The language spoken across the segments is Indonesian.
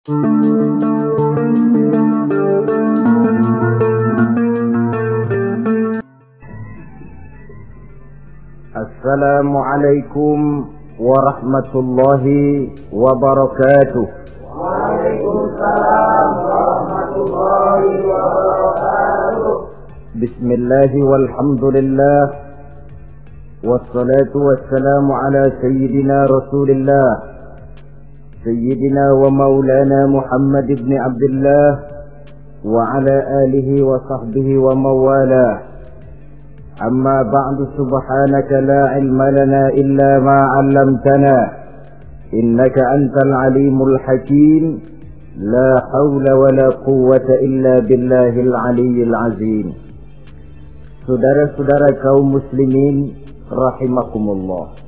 Assalamualaikum warahmatullahi wabarakatuh. Waalaikumsalam warahmatullahi wabarakatuh. Bismillahi walhamdulillah, wassalatu wassalamu ala sayyidina rasulillah, sayyidina wa maulana Muhammad ibn Abdullah wa ala alihi wa sahbihi wa mawala. Amma ba'du, subhanaka la ilma lana illa ma 'allamtana innaka antal alimul hakim. La haula wa la quwwata illa billahil aliyyil azim. Saudara-saudara kaum muslimin rahimakumullah,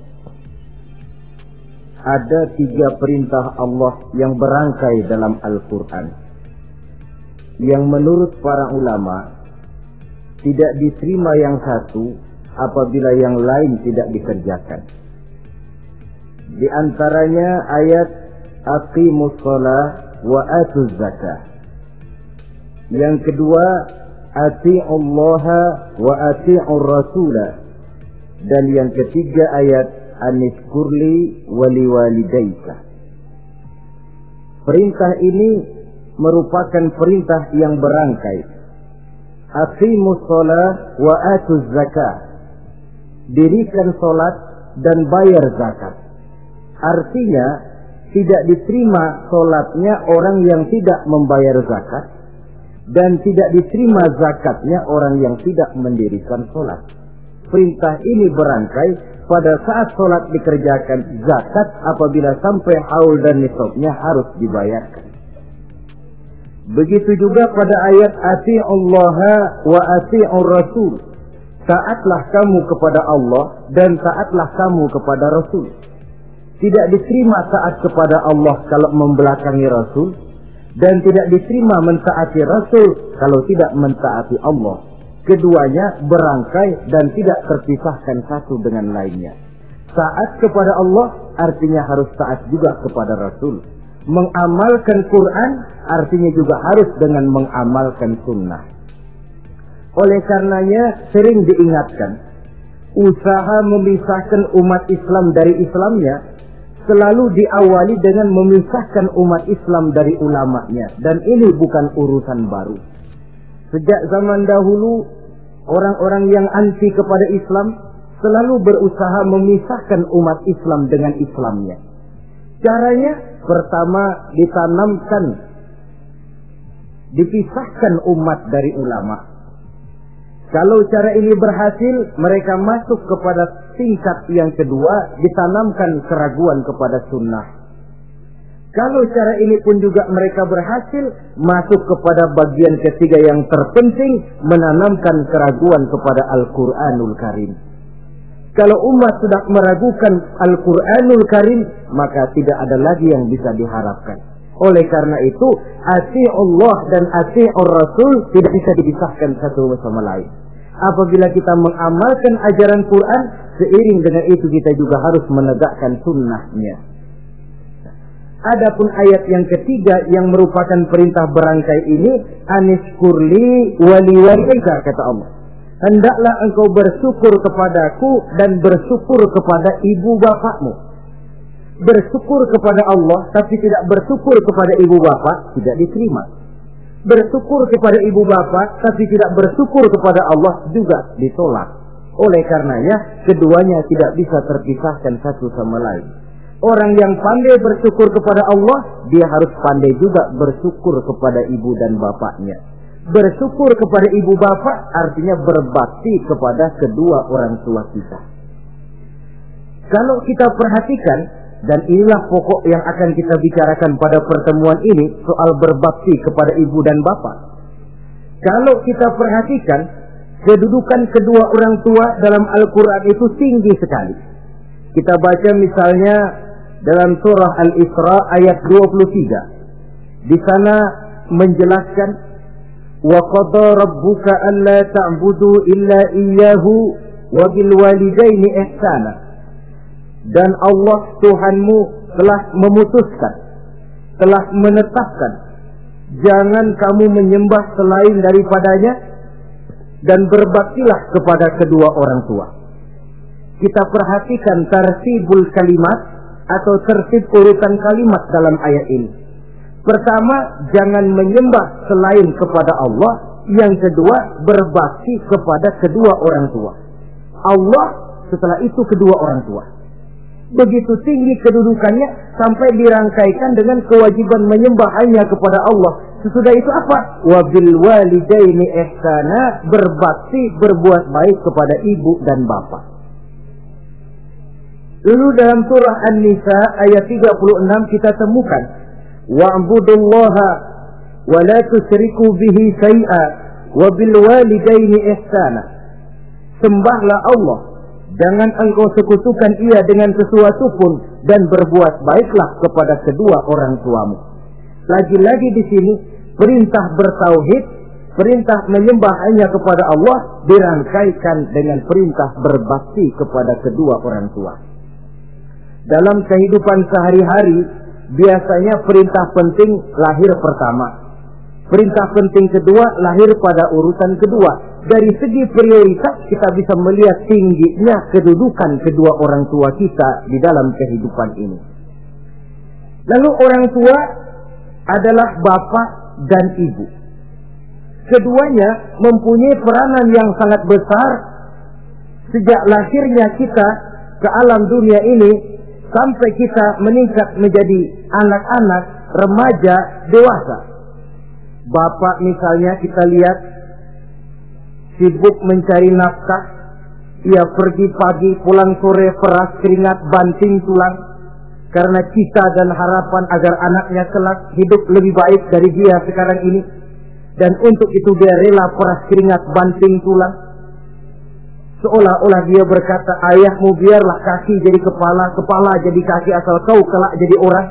ada 3 perintah Allah yang berangkai dalam Al-Quran yang menurut para ulama tidak diterima yang satu apabila yang lain tidak dikerjakan. Di antaranya ayat aqimus shalah wa atuz zakah. Yang kedua ati'ullaha wa ati'ur rasulah. Dan yang ketiga ayat anishkurli wali walidaika. Perintah ini merupakan perintah yang berangkai. Aqimus shalah wa atuz zakah. Dirikan salat dan bayar zakat. Artinya tidak diterima salatnya orang yang tidak membayar zakat, dan tidak diterima zakatnya orang yang tidak mendirikan salat. Perintah ini berangkai pada saat salat dikerjakan, zakat apabila sampai haul dan nisabnya harus dibayarkan. Begitu juga pada ayat ati'ullaha wa ati'ur rasul. Taatlah kamu kepada Allah dan taatlah kamu kepada Rasul. Tidak diterima taat kepada Allah kalau membelakangi Rasul, dan tidak diterima mentaati Rasul kalau tidak mentaati Allah. Keduanya berangkai dan tidak terpisahkan satu dengan lainnya. Taat kepada Allah artinya harus taat juga kepada Rasul. Mengamalkan Quran artinya juga harus dengan mengamalkan sunnah. Oleh karenanya sering diingatkan, usaha memisahkan umat Islam dari Islamnya selalu diawali dengan memisahkan umat Islam dari ulamanya. Dan ini bukan urusan baru. Sejak zaman dahulu, orang-orang yang anti kepada Islam selalu berusaha memisahkan umat Islam dengan Islamnya. Caranya pertama dipisahkan umat dari ulama. Kalau cara ini berhasil, mereka masuk kepada tingkat yang kedua, ditanamkan keraguan kepada sunnah. Kalau cara ini pun juga mereka berhasil, masuk kepada bagian ketiga yang terpenting, menanamkan keraguan kepada Al-Quranul Karim. Kalau umat sudah meragukan Al-Quranul Karim, maka tidak ada lagi yang bisa diharapkan. Oleh karena itu, ati'ullah dan ati'ur rasul tidak bisa dipisahkan satu sama lain. Apabila kita mengamalkan ajaran Quran, seiring dengan itu kita juga harus menegakkan sunnahnya. Adapun ayat yang ketiga yang merupakan perintah berangkai ini, anishkurli wali walidaika, kata Allah. Hendaklah engkau bersyukur kepadaku dan bersyukur kepada ibu bapakmu. Bersyukur kepada Allah tapi tidak bersyukur kepada ibu bapak tidak diterima. Bersyukur kepada ibu bapak tapi tidak bersyukur kepada Allah juga ditolak. Oleh karenanya keduanya tidak bisa terpisahkan satu sama lain. Orang yang pandai bersyukur kepada Allah, dia harus pandai juga bersyukur kepada ibu dan bapaknya. Bersyukur kepada ibu bapak artinya berbakti kepada kedua orang tua kita. Kalau kita perhatikan, dan inilah pokok yang akan kita bicarakan pada pertemuan ini, soal berbakti kepada ibu dan bapak. Kalau kita perhatikan, kedudukan kedua orang tua dalam Al-Quran itu tinggi sekali. Kita baca misalnya dalam surah Al-Isra ayat 23. Di sana menjelaskan, وَقَضَى رَبُّكَ أَلَّا تَعْبُدُوا إِلَّا إِيَّاهُ وَبِالْوَالِدَيْنِ إِحْسَانًا. Dan Allah Tuhanmu telah memutuskan telah menetapkan jangan kamu menyembah selain daripadanya dan berbaktilah kepada kedua orang tua. Kita perhatikan tartibul kalimat atau tertib urutan kalimat dalam ayat ini. Pertama, jangan menyembah selain kepada Allah. Yang kedua, berbakti kepada kedua orang tua. Allah, setelah itu kedua orang tua. Begitu tinggi kedudukannya sampai dirangkaikan dengan kewajiban menyembah hanya kepada Allah. Sesudah itu apa? Wabil walidaini ihsana, berbakti, berbuat baik kepada ibu dan bapak. Lalu dalam surah An-Nisa ayat 36 kita temukan wa'budullaha wa la tusyriku bihi syai'a wa bil walidaini ihsana. Sembahlah Allah, jangan engkau sekutukan ia dengan sesuatu pun, dan berbuat baiklah kepada kedua orang tuamu. Lagi-lagi di sini perintah bertauhid, perintah menyembah hanya kepada Allah dirangkaikan dengan perintah berbakti kepada kedua orang tua. Dalam kehidupan sehari-hari biasanya perintah penting lahir pertama, perintah penting kedua lahir pada urutan kedua. Dari segi prioritas kita bisa melihat tingginya kedudukan kedua orang tua kita di dalam kehidupan ini. Lalu orang tua adalah bapak dan ibu. Keduanya mempunyai peranan yang sangat besar sejak lahirnya kita ke alam dunia ini sampai kita meningkat menjadi anak-anak, remaja, dewasa. Bapak misalnya kita lihat sibuk mencari nafkah, ia pergi pagi pulang sore peras keringat banting tulang karena cita dan harapan agar anaknya kelak hidup lebih baik dari dia sekarang ini, dan untuk itu dia rela peras keringat banting tulang. Seolah-olah dia berkata, ayahmu biarlah kaki jadi kepala, kepala jadi kaki, asal kau kelak jadi orang.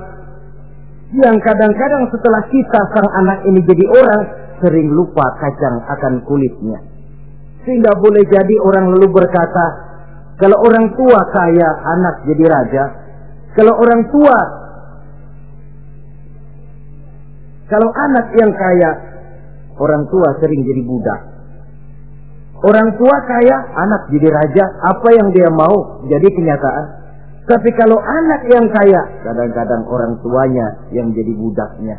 Yang kadang-kadang setelah kita sang anak ini jadi orang, sering lupa kacang akan kulitnya. Sehingga boleh jadi orang lalu berkata, kalau orang tua kaya, anak jadi raja. Kalau anak yang kaya, orang tua sering jadi budak. Orang tua kaya, anak jadi raja. Apa yang dia mau jadi kenyataan. Tapi kalau anak yang kaya, kadang-kadang orang tuanya yang jadi budaknya.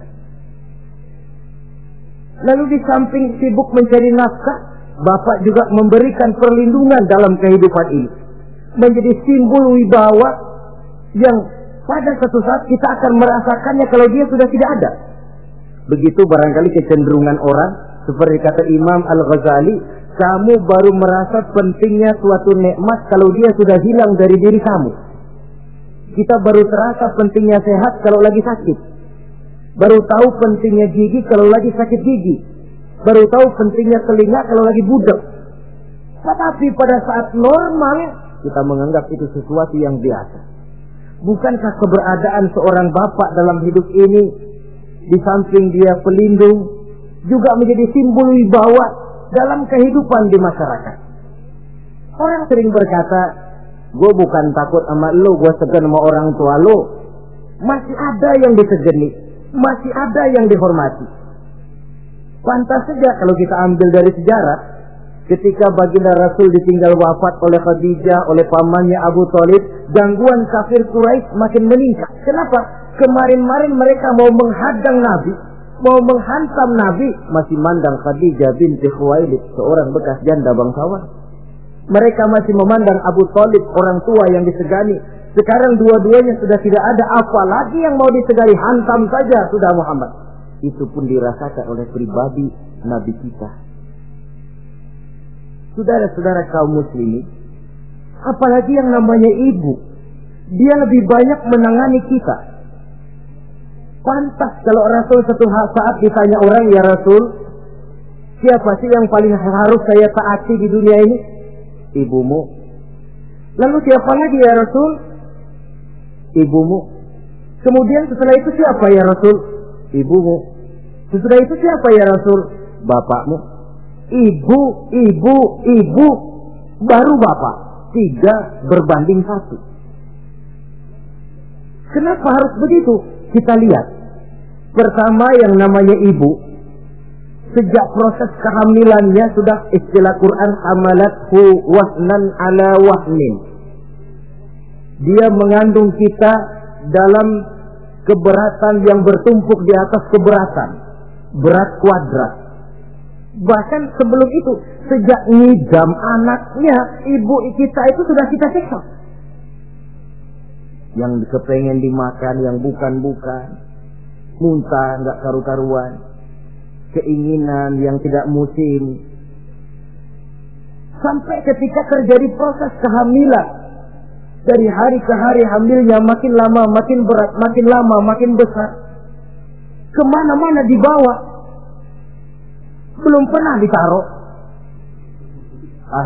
Lalu di samping sibuk mencari nafkah, bapak juga memberikan perlindungan dalam kehidupan ini. Menjadi simbol wibawa yang pada suatu saat kita akan merasakannya kalau dia sudah tidak ada. Begitu barangkali kecenderungan orang, seperti kata Imam Al-Ghazali, kamu baru merasa pentingnya suatu nikmat kalau dia sudah hilang dari diri kamu. Kita baru terasa pentingnya sehat kalau lagi sakit. Baru tahu pentingnya gigi kalau lagi sakit gigi. Baru tahu pentingnya telinga kalau lagi budak. Tetapi pada saat normal, kita menganggap itu sesuatu yang biasa. Bukankah keberadaan seorang bapak dalam hidup ini, di samping dia pelindung, juga menjadi simbol wibawa dalam kehidupan di masyarakat? Orang sering berkata, gue bukan takut sama lo, gue segan sama orang tua lo. Masih ada yang disegani, masih ada yang dihormati. Pantas saja kalau kita ambil dari sejarah, ketika baginda Rasul ditinggal wafat oleh Khadijah, oleh pamannya Abu Thalib, gangguan kafir Quraisy makin meningkat. Kenapa? Kemarin-marin mereka mau menghadang Nabi, mau menghantam Nabi, masih mandang Khadijah binti Khuwailid, seorang bekas janda bangsawan. Mereka masih memandang Abu Thalib, orang tua yang disegani. Sekarang dua-duanya sudah tidak ada, apalagi yang mau disegani, hantam saja sudah Muhammad. Itu pun dirasakan oleh pribadi Nabi kita. Saudara-saudara kaum muslimin, apalagi yang namanya ibu, dia lebih banyak menangani kita. Pantas kalau Rasul satu saat ditanya orang, ya Rasul, siapa sih yang paling harus saya taati di dunia ini? Ibumu. Lalu siapa lagi ya Rasul? Ibumu. Kemudian setelah itu siapa ya Rasul? Ibumu. Setelah itu siapa ya Rasul? Bapakmu. Ibu, baru bapak. 3 berbanding 1. Kenapa harus begitu? Kita lihat Pertama, yang namanya ibu, sejak proses kehamilannya sudah istilah Quran hamalathu wahnan ala wahnin. Dia mengandung kita dalam keberatan yang bertumpuk di atas keberatan, berat kuadrat. Bahkan sebelum itu, sejak ngidam anaknya, ibu kita itu sudah kita siksa. Yang kepengen dimakan, yang bukan-bukan, muntah nggak karu-karuan, keinginan yang tidak musim. Sampai ketika terjadi proses kehamilan, dari hari ke hari hamilnya makin lama, makin berat, makin lama, makin besar. Kemana-mana dibawa, belum pernah ditaruh.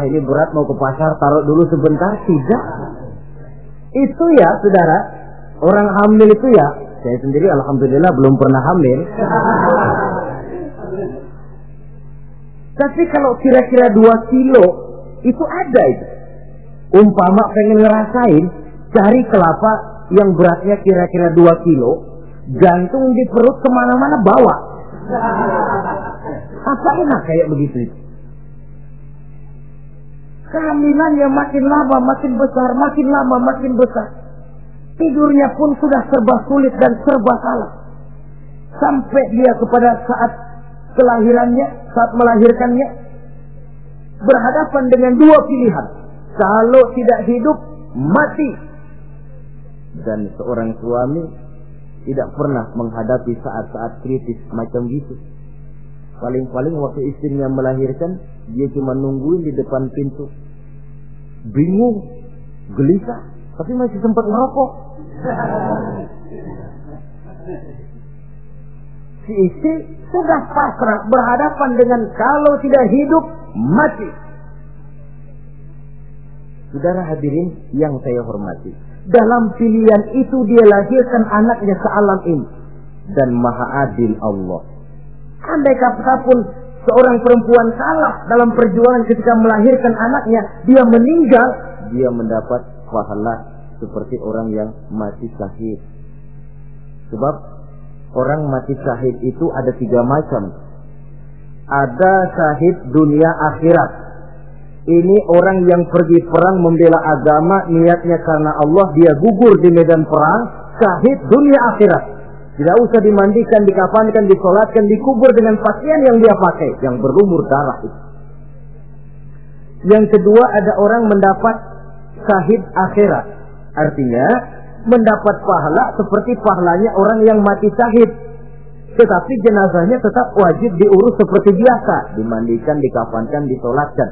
Ini berat, mau ke pasar, taruh dulu sebentar. Tidak. Itu ya saudara, orang hamil itu ya, saya sendiri alhamdulillah belum pernah hamil. Tapi kalau kira-kira 2 kilo, itu ada itu. Umpama pengen ngerasain, cari kelapa yang beratnya kira-kira 2 kilo, jantung di perut kemana-mana bawa. Apa enak kayak begitu? Kehamilannya makin lama makin besar, makin lama makin besar. Tidurnya pun sudah serba sulit dan serba salah. Sampai dia kepada saat kelahirannya, saat melahirkannya, berhadapan dengan 2 pilihan. Kalau tidak hidup, mati. Dan seorang suami tidak pernah menghadapi saat-saat kritis macam gitu. Paling-paling waktu istrinya melahirkan, dia cuma nungguin di depan pintu. Bingung, gelisah, tapi masih sempat ngerokok. Si istri sudah pasrah berhadapan dengan kalau tidak hidup, mati. Saudara hadirin yang saya hormati, dalam pilihan itu dia lahirkan anaknya ke alam ini. Dan maha adil Allah. Andai kata pun seorang perempuan salah dalam perjuangan ketika melahirkan anaknya, dia meninggal, dia mendapat pahala seperti orang yang mati syahid. Sebab orang mati syahid itu ada 3 macam. Ada syahid dunia akhirat. Ini orang yang pergi perang membela agama, niatnya karena Allah, dia gugur di medan perang, syahid dunia akhirat. Tidak usah dimandikan, dikafankan, disolatkan, dikubur dengan pakaian yang dia pakai, yang berlumur darah itu. Yang kedua, ada orang mendapat syahid akhirat. Artinya, mendapat pahala seperti pahalanya orang yang mati syahid. Tetapi jenazahnya tetap wajib diurus seperti biasa. Dimandikan, dikafankan, disolatkan.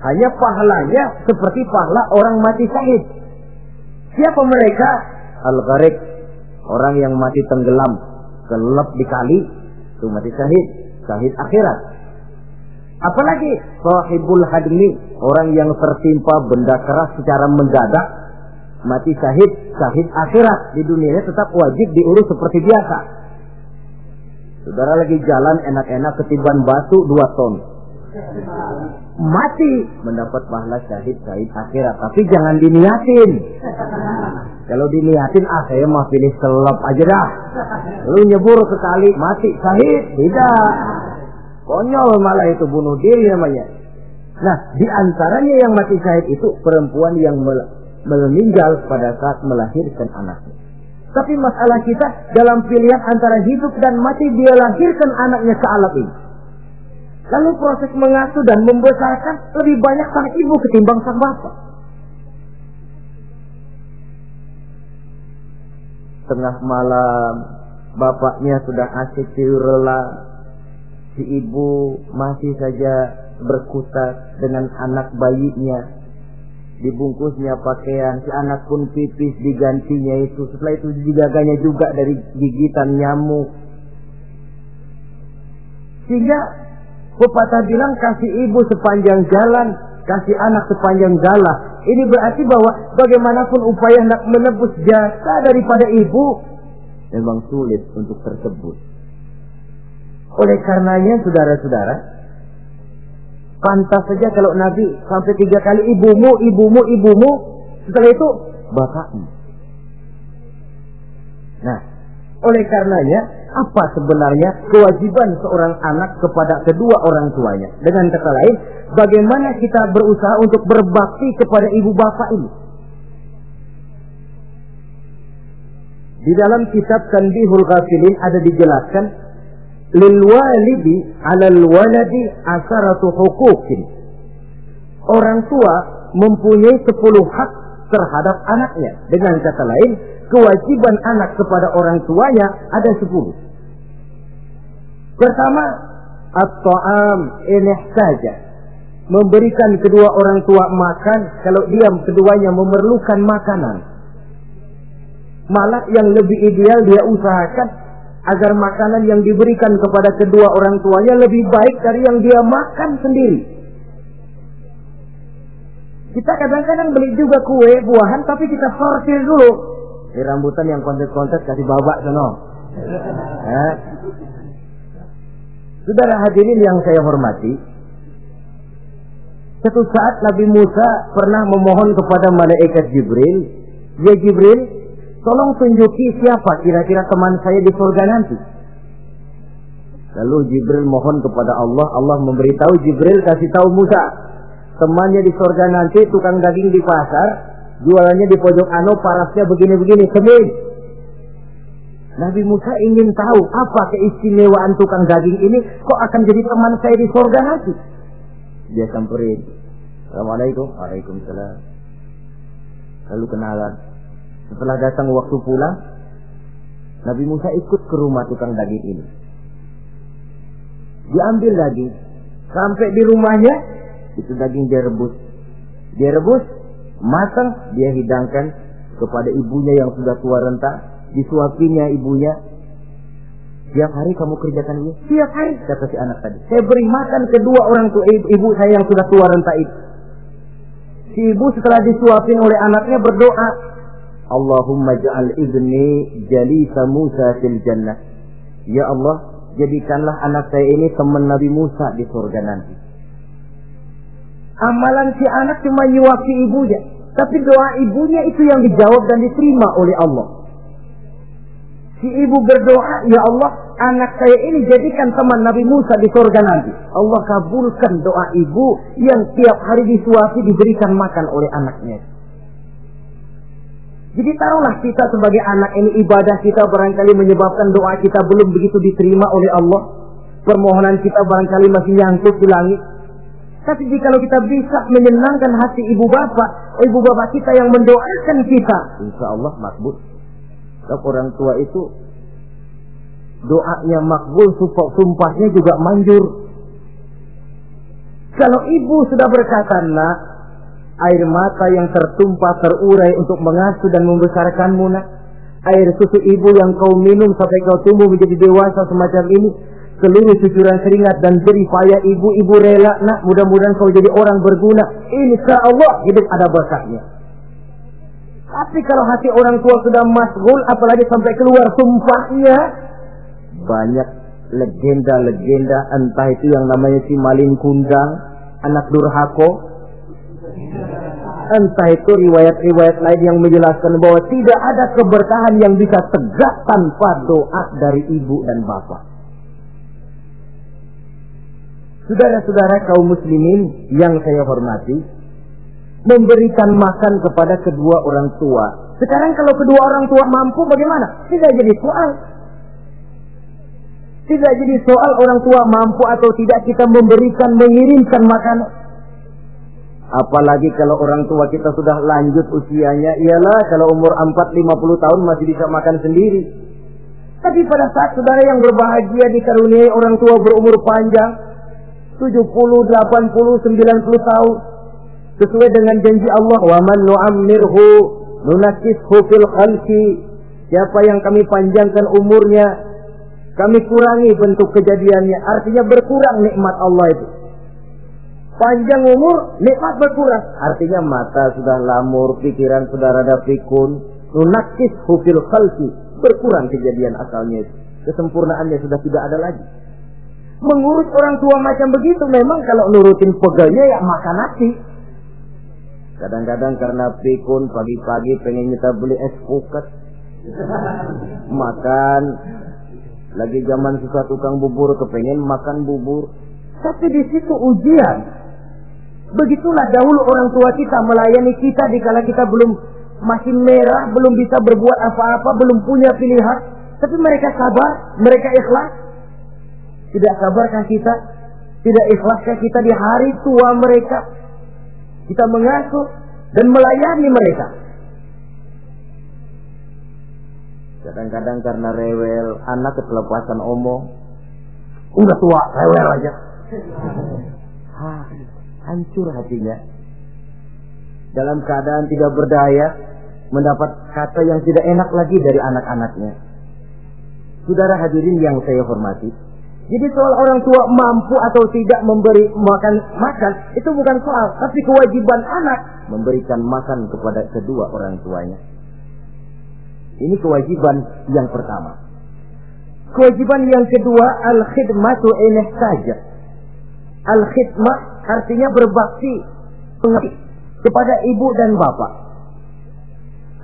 Hanya pahalanya seperti pahala orang mati syahid. Siapa mereka? Al-Gharik. Orang yang mati tenggelam, kelelep di kali, itu mati syahid, syahid akhirat. Apalagi sahibul hadmi, orang yang tertimpa benda keras secara mendadak, mati syahid, syahid akhirat. Di dunianya tetap wajib diurus seperti biasa. Saudara lagi jalan enak-enak ketiban batu 2 ton, mati, mendapat pahala syahid, syahid akhirat. Tapi jangan diniatin. Kalau diniatin, saya mah pilih selap aja dah. Lu nyebur ke kali, mati syahid. Tidak. Konyol malah itu, bunuh diri namanya. Nah, di antaranya yang mati syahid itu perempuan yang meninggal pada saat melahirkan anaknya. Tapi masalah kita dalam pilihan antara hidup dan mati, dia lahirkan anaknya ke alam ini. Lalu proses mengasuh dan membesarkan lebih banyak sang ibu ketimbang sang bapak. Tengah malam, bapaknya sudah asik tidur lelap. Si ibu masih saja berkutat dengan anak bayinya. Dibungkusnya pakaian, si anak pun pipis digantinya itu. Setelah itu dijaganya juga dari gigitan nyamuk. Sehingga pepatah bilang kasih ibu sepanjang jalan, kasih anak sepanjang galah. Ini berarti bahwa bagaimanapun upaya hendak menebus jasa daripada ibu, memang sulit untuk tersebut. Oleh karenanya saudara-saudara, pantas saja kalau Nabi sampai 3 kali ibumu, ibumu, ibumu, setelah itu bapakmu. Nah, Oleh karenanya, apa sebenarnya kewajiban seorang anak kepada kedua orang tuanya? Dengan kata lain, bagaimana kita berusaha untuk berbakti kepada ibu bapak ini? Di dalam kitab Tanbihul Ghafilin ada dijelaskan, lil walidi 'alal waladi asharatu huquqin. Orang tua mempunyai 10 hak terhadap anaknya. Dengan kata lain, kewajiban anak kepada orang tuanya ada 10. Pertama, at-ta'am in ihtaja. Memberikan kedua orang tua makan kalau dia keduanya memerlukan makanan. Malah yang lebih ideal dia usahakan agar makanan yang diberikan kepada kedua orang tuanya lebih baik dari yang dia makan sendiri. Kita kadang-kadang beli juga kue, buahan, tapi kita sortir dulu. Rambutan yang kontes-kontes kasih babak sono. Saudara hadirin yang saya hormati, suatu saat Nabi Musa pernah memohon kepada malaikat Jibril, "Ya Jibril, tolong tunjuki siapa kira-kira teman saya di surga nanti." Lalu Jibril mohon kepada Allah, Allah memberitahu Jibril kasih tahu Musa, temannya di surga nanti tukang daging di pasar, jualannya di pojok parasnya begini-begini, semin. Nabi Musa ingin tahu apa keistimewaan tukang daging ini, kok akan jadi teman saya di surga nanti. Dia samperin, "Assalamualaikum." "Waalaikumsalam." Lalu kenalan. Setelah datang waktu pulang, Nabi Musa ikut ke rumah tukang daging ini. Diambil daging, sampai di rumahnya, itu daging dia rebus. Dia rebus, matang, dia hidangkan kepada ibunya yang sudah tua renta. Disuapinya ibunya. "Tiap hari kamu kerjakan ini?" "Tiap hari," kata si anak tadi. "Saya beri makan kedua orang tua ibu saya yang sudah tua renta itu." Si ibu setelah disuapin oleh anaknya berdoa, "Allahumma ja'al ibni jalisa Musa fil jannah." Ya Allah, jadikanlah anak saya ini teman Nabi Musa di surga nanti. Amalan si anak cuma nyuapi ibunya, tapi doa ibunya itu yang dijawab dan diterima oleh Allah. Si ibu berdoa, "Ya Allah, anak saya ini jadikan teman Nabi Musa di surga nanti." Allah kabulkan doa ibu yang tiap hari disuapi, diberikan makan oleh anaknya. Jadi taruhlah kita sebagai anak ini, ibadah kita barangkali menyebabkan doa kita belum begitu diterima oleh Allah. Permohonan kita barangkali masih nyangkut di langit. Tapi jikalau kita bisa menyenangkan hati ibu bapak kita yang mendoakan kita, insya Allah makbul. Sebab orang tua itu doanya makbul, sumpahnya juga manjur. Kalau ibu sudah berkata, "Nak, air mata yang tertumpah terurai untuk mengasuh dan membesarkanmu, nak. Air susu ibu yang kau minum sampai kau tumbuh menjadi dewasa semacam ini, seluruh cucuran keringat dan jerih payah ibu rela, nak. Mudah-mudahan kau jadi orang berguna. Insya Allah hidup ada berkahnya." Tapi kalau hati orang tua sudah masgul, apalagi sampai keluar sumpahnya, banyak legenda-legenda, entah itu yang namanya si Malin Kundang, anak durhako, entah itu riwayat-riwayat lain yang menjelaskan bahwa tidak ada keberkahan yang bisa tegak tanpa doa dari ibu dan bapak. Saudara-saudara kaum muslimin yang saya hormati, memberikan makan kepada kedua orang tua. Sekarang kalau kedua orang tua mampu bagaimana? Tidak jadi soal. Tidak jadi soal orang tua mampu atau tidak kita memberikan, mengirimkan makanan. Apalagi kalau orang tua kita sudah lanjut usianya, ialah kalau umur 40-50 tahun masih bisa makan sendiri. Tapi pada saat saudara yang berbahagia dikaruniai orang tua berumur panjang, 70, 80, 90 tahun, sesuai dengan janji Allah, "Wa man nu'ammirhu nunakkishu fil khalqi." Siapa yang kami panjangkan umurnya, kami kurangi bentuk kejadiannya. Artinya berkurang nikmat Allah itu. Panjang umur, nikmat berkurang. Artinya mata sudah lamur, pikiran sudah rada pikun. Nunakkishu fil khalqi, berkurang kejadian asalnya itu. Kesempurnaannya sudah tidak ada lagi. Mengurus orang tua macam begitu memang kalau nurutin pegelnya ya makan nasi. Kadang-kadang karena pikun pagi-pagi pengen kita beli es puket, Makan. Lagi zaman susah tukang bubur kepengen makan bubur. Tapi di situ ujian. Begitulah dahulu orang tua kita melayani kita dikala kita belum masih merah, belum bisa berbuat apa-apa, belum punya pilihan. Tapi mereka sabar, mereka ikhlas. Tidak sabarkah kita? Tidak ikhlaskah kita di hari tua mereka? Kita mengasuh dan melayani mereka. Kadang-kadang karena rewel, anak ketelepasan omong. Udah tua, rewel aja. Hancur hatinya. Dalam keadaan tidak berdaya, mendapat kata yang tidak enak lagi dari anak-anaknya. Saudara hadirin yang saya hormati, jadi soal orang tua mampu atau tidak memberi makan, itu bukan soal, tapi kewajiban anak memberikan makan kepada kedua orang tuanya. Ini kewajiban yang pertama. Kewajiban yang kedua, al-khidmatu in ihtaja. Al-khidmah artinya berbakti kepada ibu dan bapak.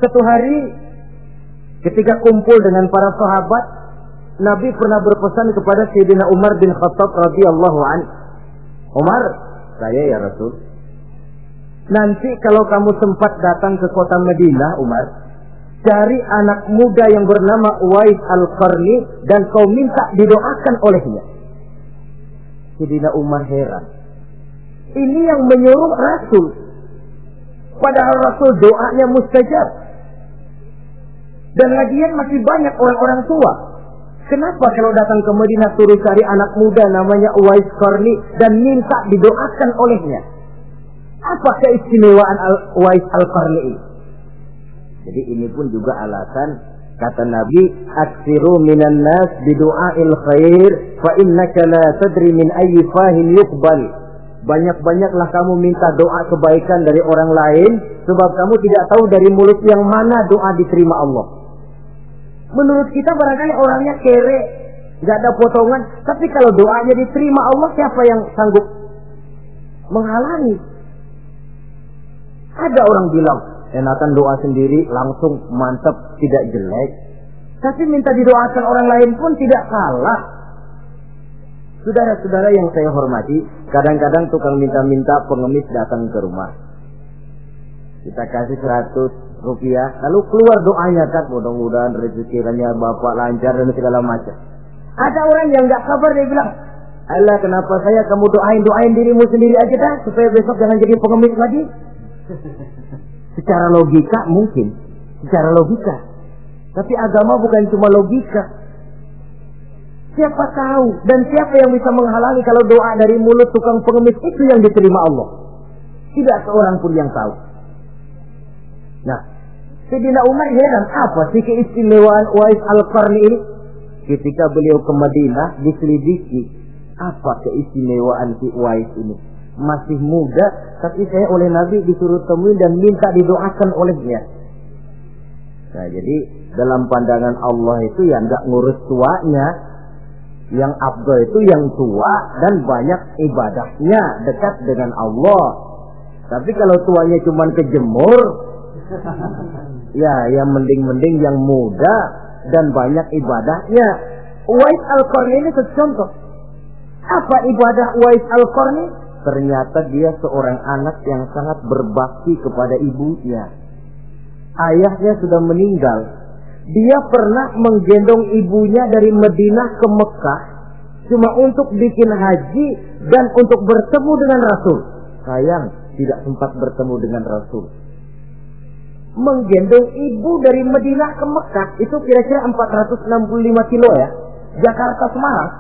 Satu hari ketika kumpul dengan para sahabat, Nabi pernah berpesan kepada Sayyidina Umar bin Khattab radhiyallahu anhu. Umar, saya ya Rasul, nanti kalau kamu sempat datang ke kota Madinah, Umar, cari anak muda yang bernama Uwais Al-Qarni dan kau minta didoakan olehnya. Sayyidina Umar heran. Ini yang menyuruh Rasul. Padahal Rasul doanya mustajab. Dan lagian masih banyak orang-orang tua. Kenapa kalau datang ke Madinah suruh cari anak muda namanya Uwais Qarni dan minta didoakan olehnya? Apa keistimewaan Uwais Al-Qarni ini? Jadi ini pun juga alasan kata Nabi, aksiru minan nas bidu'ail khair fa innaka la tadri min ayyi fahin yuqbal. Banyak-banyaklah kamu minta doa kebaikan dari orang lain, sebab kamu tidak tahu dari mulut yang mana doa diterima Allah. Menurut kita barangkali orangnya kere, gak ada potongan, tapi kalau doanya diterima Allah, siapa yang sanggup menghalangi? Ada orang bilang, enakan doa sendiri langsung mantap, tidak jelek. Tapi minta didoakan orang lain pun tidak salah. Saudara-saudara yang saya hormati, kadang-kadang tukang minta-minta pengemis datang ke rumah. Kita kasih 100 rupiah, lalu keluar doanya kan, mudah-mudahan rezekinya bapak lancar dan segala macam. Ada orang yang nggak sabar, dia bilang, Allah kenapa saya kamu doain dirimu sendiri aja dah, supaya besok jangan jadi pengemis lagi. Secara logika mungkin, secara logika. Tapi agama bukan cuma logika. Siapa tahu dan siapa yang bisa menghalangi kalau doa dari mulut tukang pengemis itu yang diterima Allah? Tidak seorang pun yang tahu. Nah, Sayyidina Umar heran, apa sih keistimewaan Uwais Al-Qarni ini? Ketika beliau ke Madinah diselidiki, apa keistimewaan si Uwais ini? Masih muda, tapi saya oleh Nabi disuruh temui dan minta didoakan olehnya. Nah, jadi dalam pandangan Allah itu ya nggak ngurus tuanya. Yang afdal itu yang tua dan banyak ibadahnya, dekat dengan Allah. Tapi kalau tuanya cuma kejemur, ya yang mending-mending yang muda dan banyak ibadahnya. Uwais Al-Qarni ini contoh. Apa ibadah Uwais Al-Qarni? Ternyata dia seorang anak yang sangat berbakti kepada ibunya. Ayahnya sudah meninggal. Dia pernah menggendong ibunya dari Madinah ke Mekah cuma untuk bikin haji dan untuk bertemu dengan Rasul. Sayang, tidak sempat bertemu dengan Rasul. Menggendong ibu dari Madinah ke Mekah itu kira-kira 465 kilo ya. Jakarta Semarang.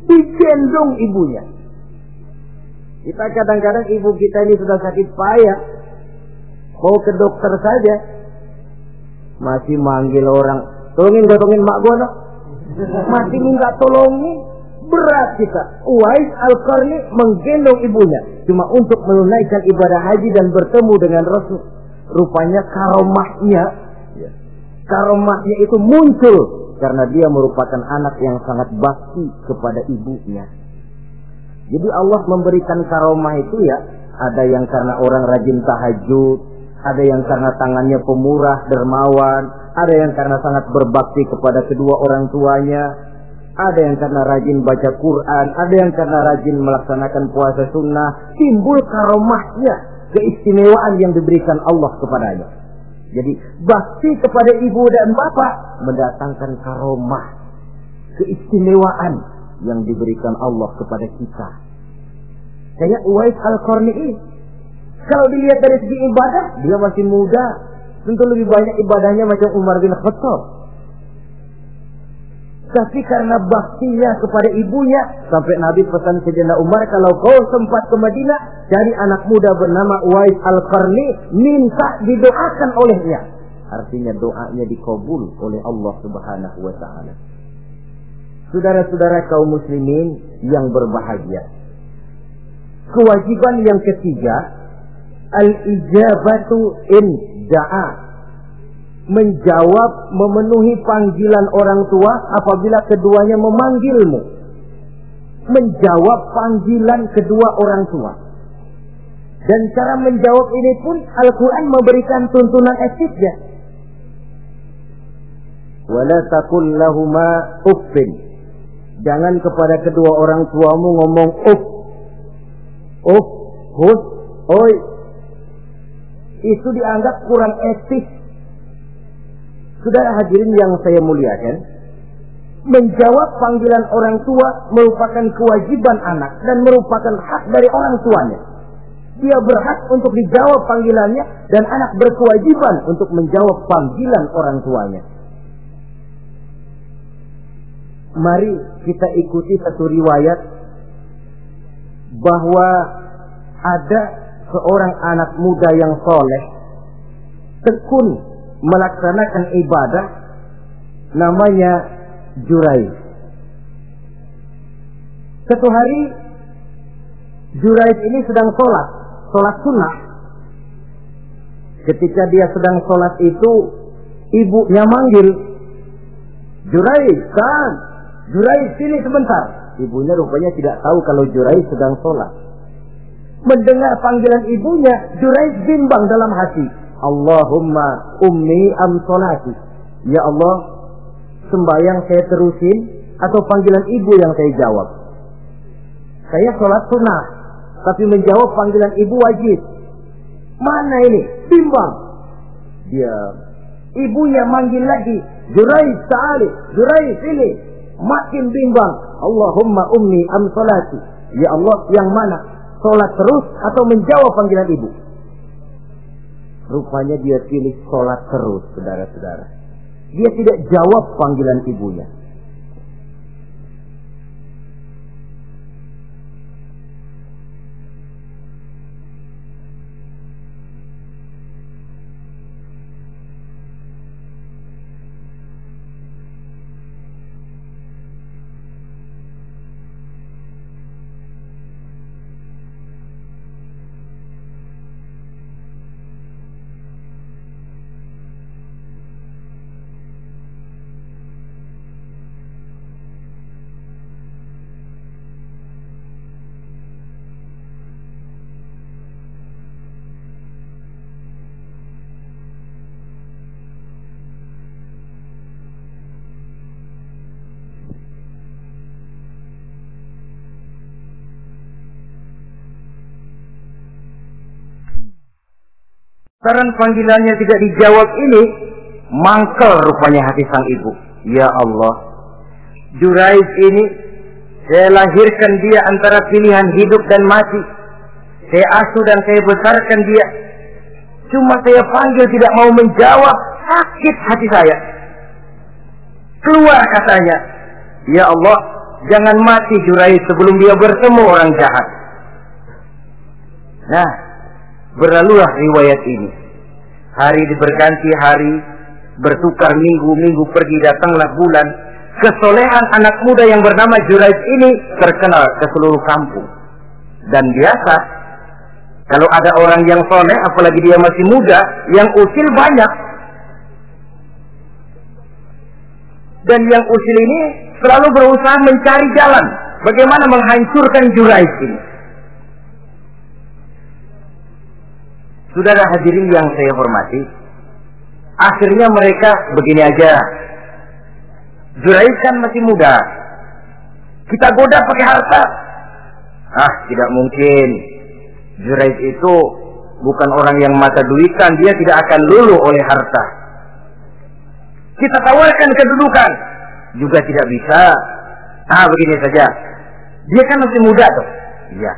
Digendong ibunya. Kita kadang-kadang ibu kita ini sudah sakit payah, mau ke dokter saja masih manggil orang, tolongin mak gua no. Masih minta tolongin. Berat kita. Uwais Al-Qarni menggendong ibunya cuma untuk menunaikan ibadah haji dan bertemu dengan Rasul. Rupanya karomahnya itu muncul karena dia merupakan anak yang sangat bakti kepada ibunya. Jadi Allah memberikan karomah itu ya, ada yang karena orang rajin tahajud, Ada yang karena tangannya pemurah, dermawan. Ada yang karena sangat berbakti kepada kedua orang tuanya. Ada yang karena rajin baca Quran. Ada yang karena rajin melaksanakan puasa sunnah. Timbul karomahnya, keistimewaan yang diberikan Allah kepadanya. Jadi bakti kepada ibu dan bapak mendatangkan karomah, keistimewaan yang diberikan Allah kepada kita. Kayak Uwais Al-Qarni. Kalau dilihat dari segi ibadah, dia masih muda. Tentu lebih banyak ibadahnya macam Umar bin Khattab. Tapi karena baktinya kepada ibunya, sampai Nabi pesan kepada Umar, kalau kau sempat ke Madinah, cari anak muda bernama Uwais Al-Qarni, minta didoakan olehnya. Artinya doanya dikabul oleh Allah Subhanahu wa ta'ala. Saudara-saudara kaum muslimin yang berbahagia. Kewajiban yang ketiga, al-ijabatu in da'a. Menjawab, memenuhi panggilan orang tua apabila keduanya memanggilmu. Menjawab panggilan kedua orang tua. Dan cara menjawab ini pun Al-Quran memberikan tuntunan etiknya. Wala taqul lahuma uffin. Jangan kepada kedua orang tuamu ngomong uff. Uff, hus, oi. Itu dianggap kurang etis. Saudara hadirin yang saya muliakan, menjawab panggilan orang tua merupakan kewajiban anak dan merupakan hak dari orang tuanya. Dia berhak untuk dijawab panggilannya dan anak berkewajiban untuk menjawab panggilan orang tuanya. Mari kita ikuti satu riwayat bahwa ada seorang anak muda yang soleh, tekun melaksanakan ibadah, namanya Juraij. Satu hari Juraij ini sedang sholat sunnah. Ketika dia sedang sholat itu, ibunya manggil, Juraij, kan? Juraij, sini sebentar. Ibunya rupanya tidak tahu kalau Juraij sedang sholat. Mendengar panggilan ibunya, Juraij bimbang dalam hati. Allahumma ummi am sholati. Ya Allah, sembahyang saya terusin atau panggilan ibu yang saya jawab? Saya sholat sunnah, tapi menjawab panggilan ibu wajib. Mana ini? Bimbang. Dia, ibunya manggil lagi, Juraij ta'ali, Juraij sini. Makin bimbang. Allahumma ummi am sholati. Ya Allah, yang mana? Sholat terus atau menjawab panggilan ibu? Rupanya dia pilih sholat terus, saudara-saudara. Dia tidak jawab panggilan ibunya. Karena panggilannya tidak dijawab ini, mangkel rupanya hati sang ibu. Ya Allah, Juraij ini, saya lahirkan dia antara pilihan hidup dan mati. Saya asuh dan saya besarkan dia. Cuma saya panggil tidak mau menjawab, sakit hati saya. Keluar katanya, ya Allah, jangan mati Juraij sebelum dia bertemu orang jahat. Nah, berlalulah riwayat ini. Hari berganti hari, bertukar minggu pergi, datanglah bulan. Kesolehan anak muda yang bernama Juraij ini terkenal ke seluruh kampung. Dan biasa, kalau ada orang yang soleh, apalagi dia masih muda, yang usil banyak. Dan yang usil ini selalu berusaha mencari jalan bagaimana menghancurkan Juraij ini. Saudara hadirin yang saya hormati, akhirnya mereka begini aja. Juraiz kan masih muda, kita goda pakai harta. Tidak mungkin. Juraiz itu bukan orang yang mata duitan, dia tidak akan luluh oleh harta. Kita tawarkan kedudukan, juga tidak bisa. Begini saja, dia kan masih muda tuh. Iya.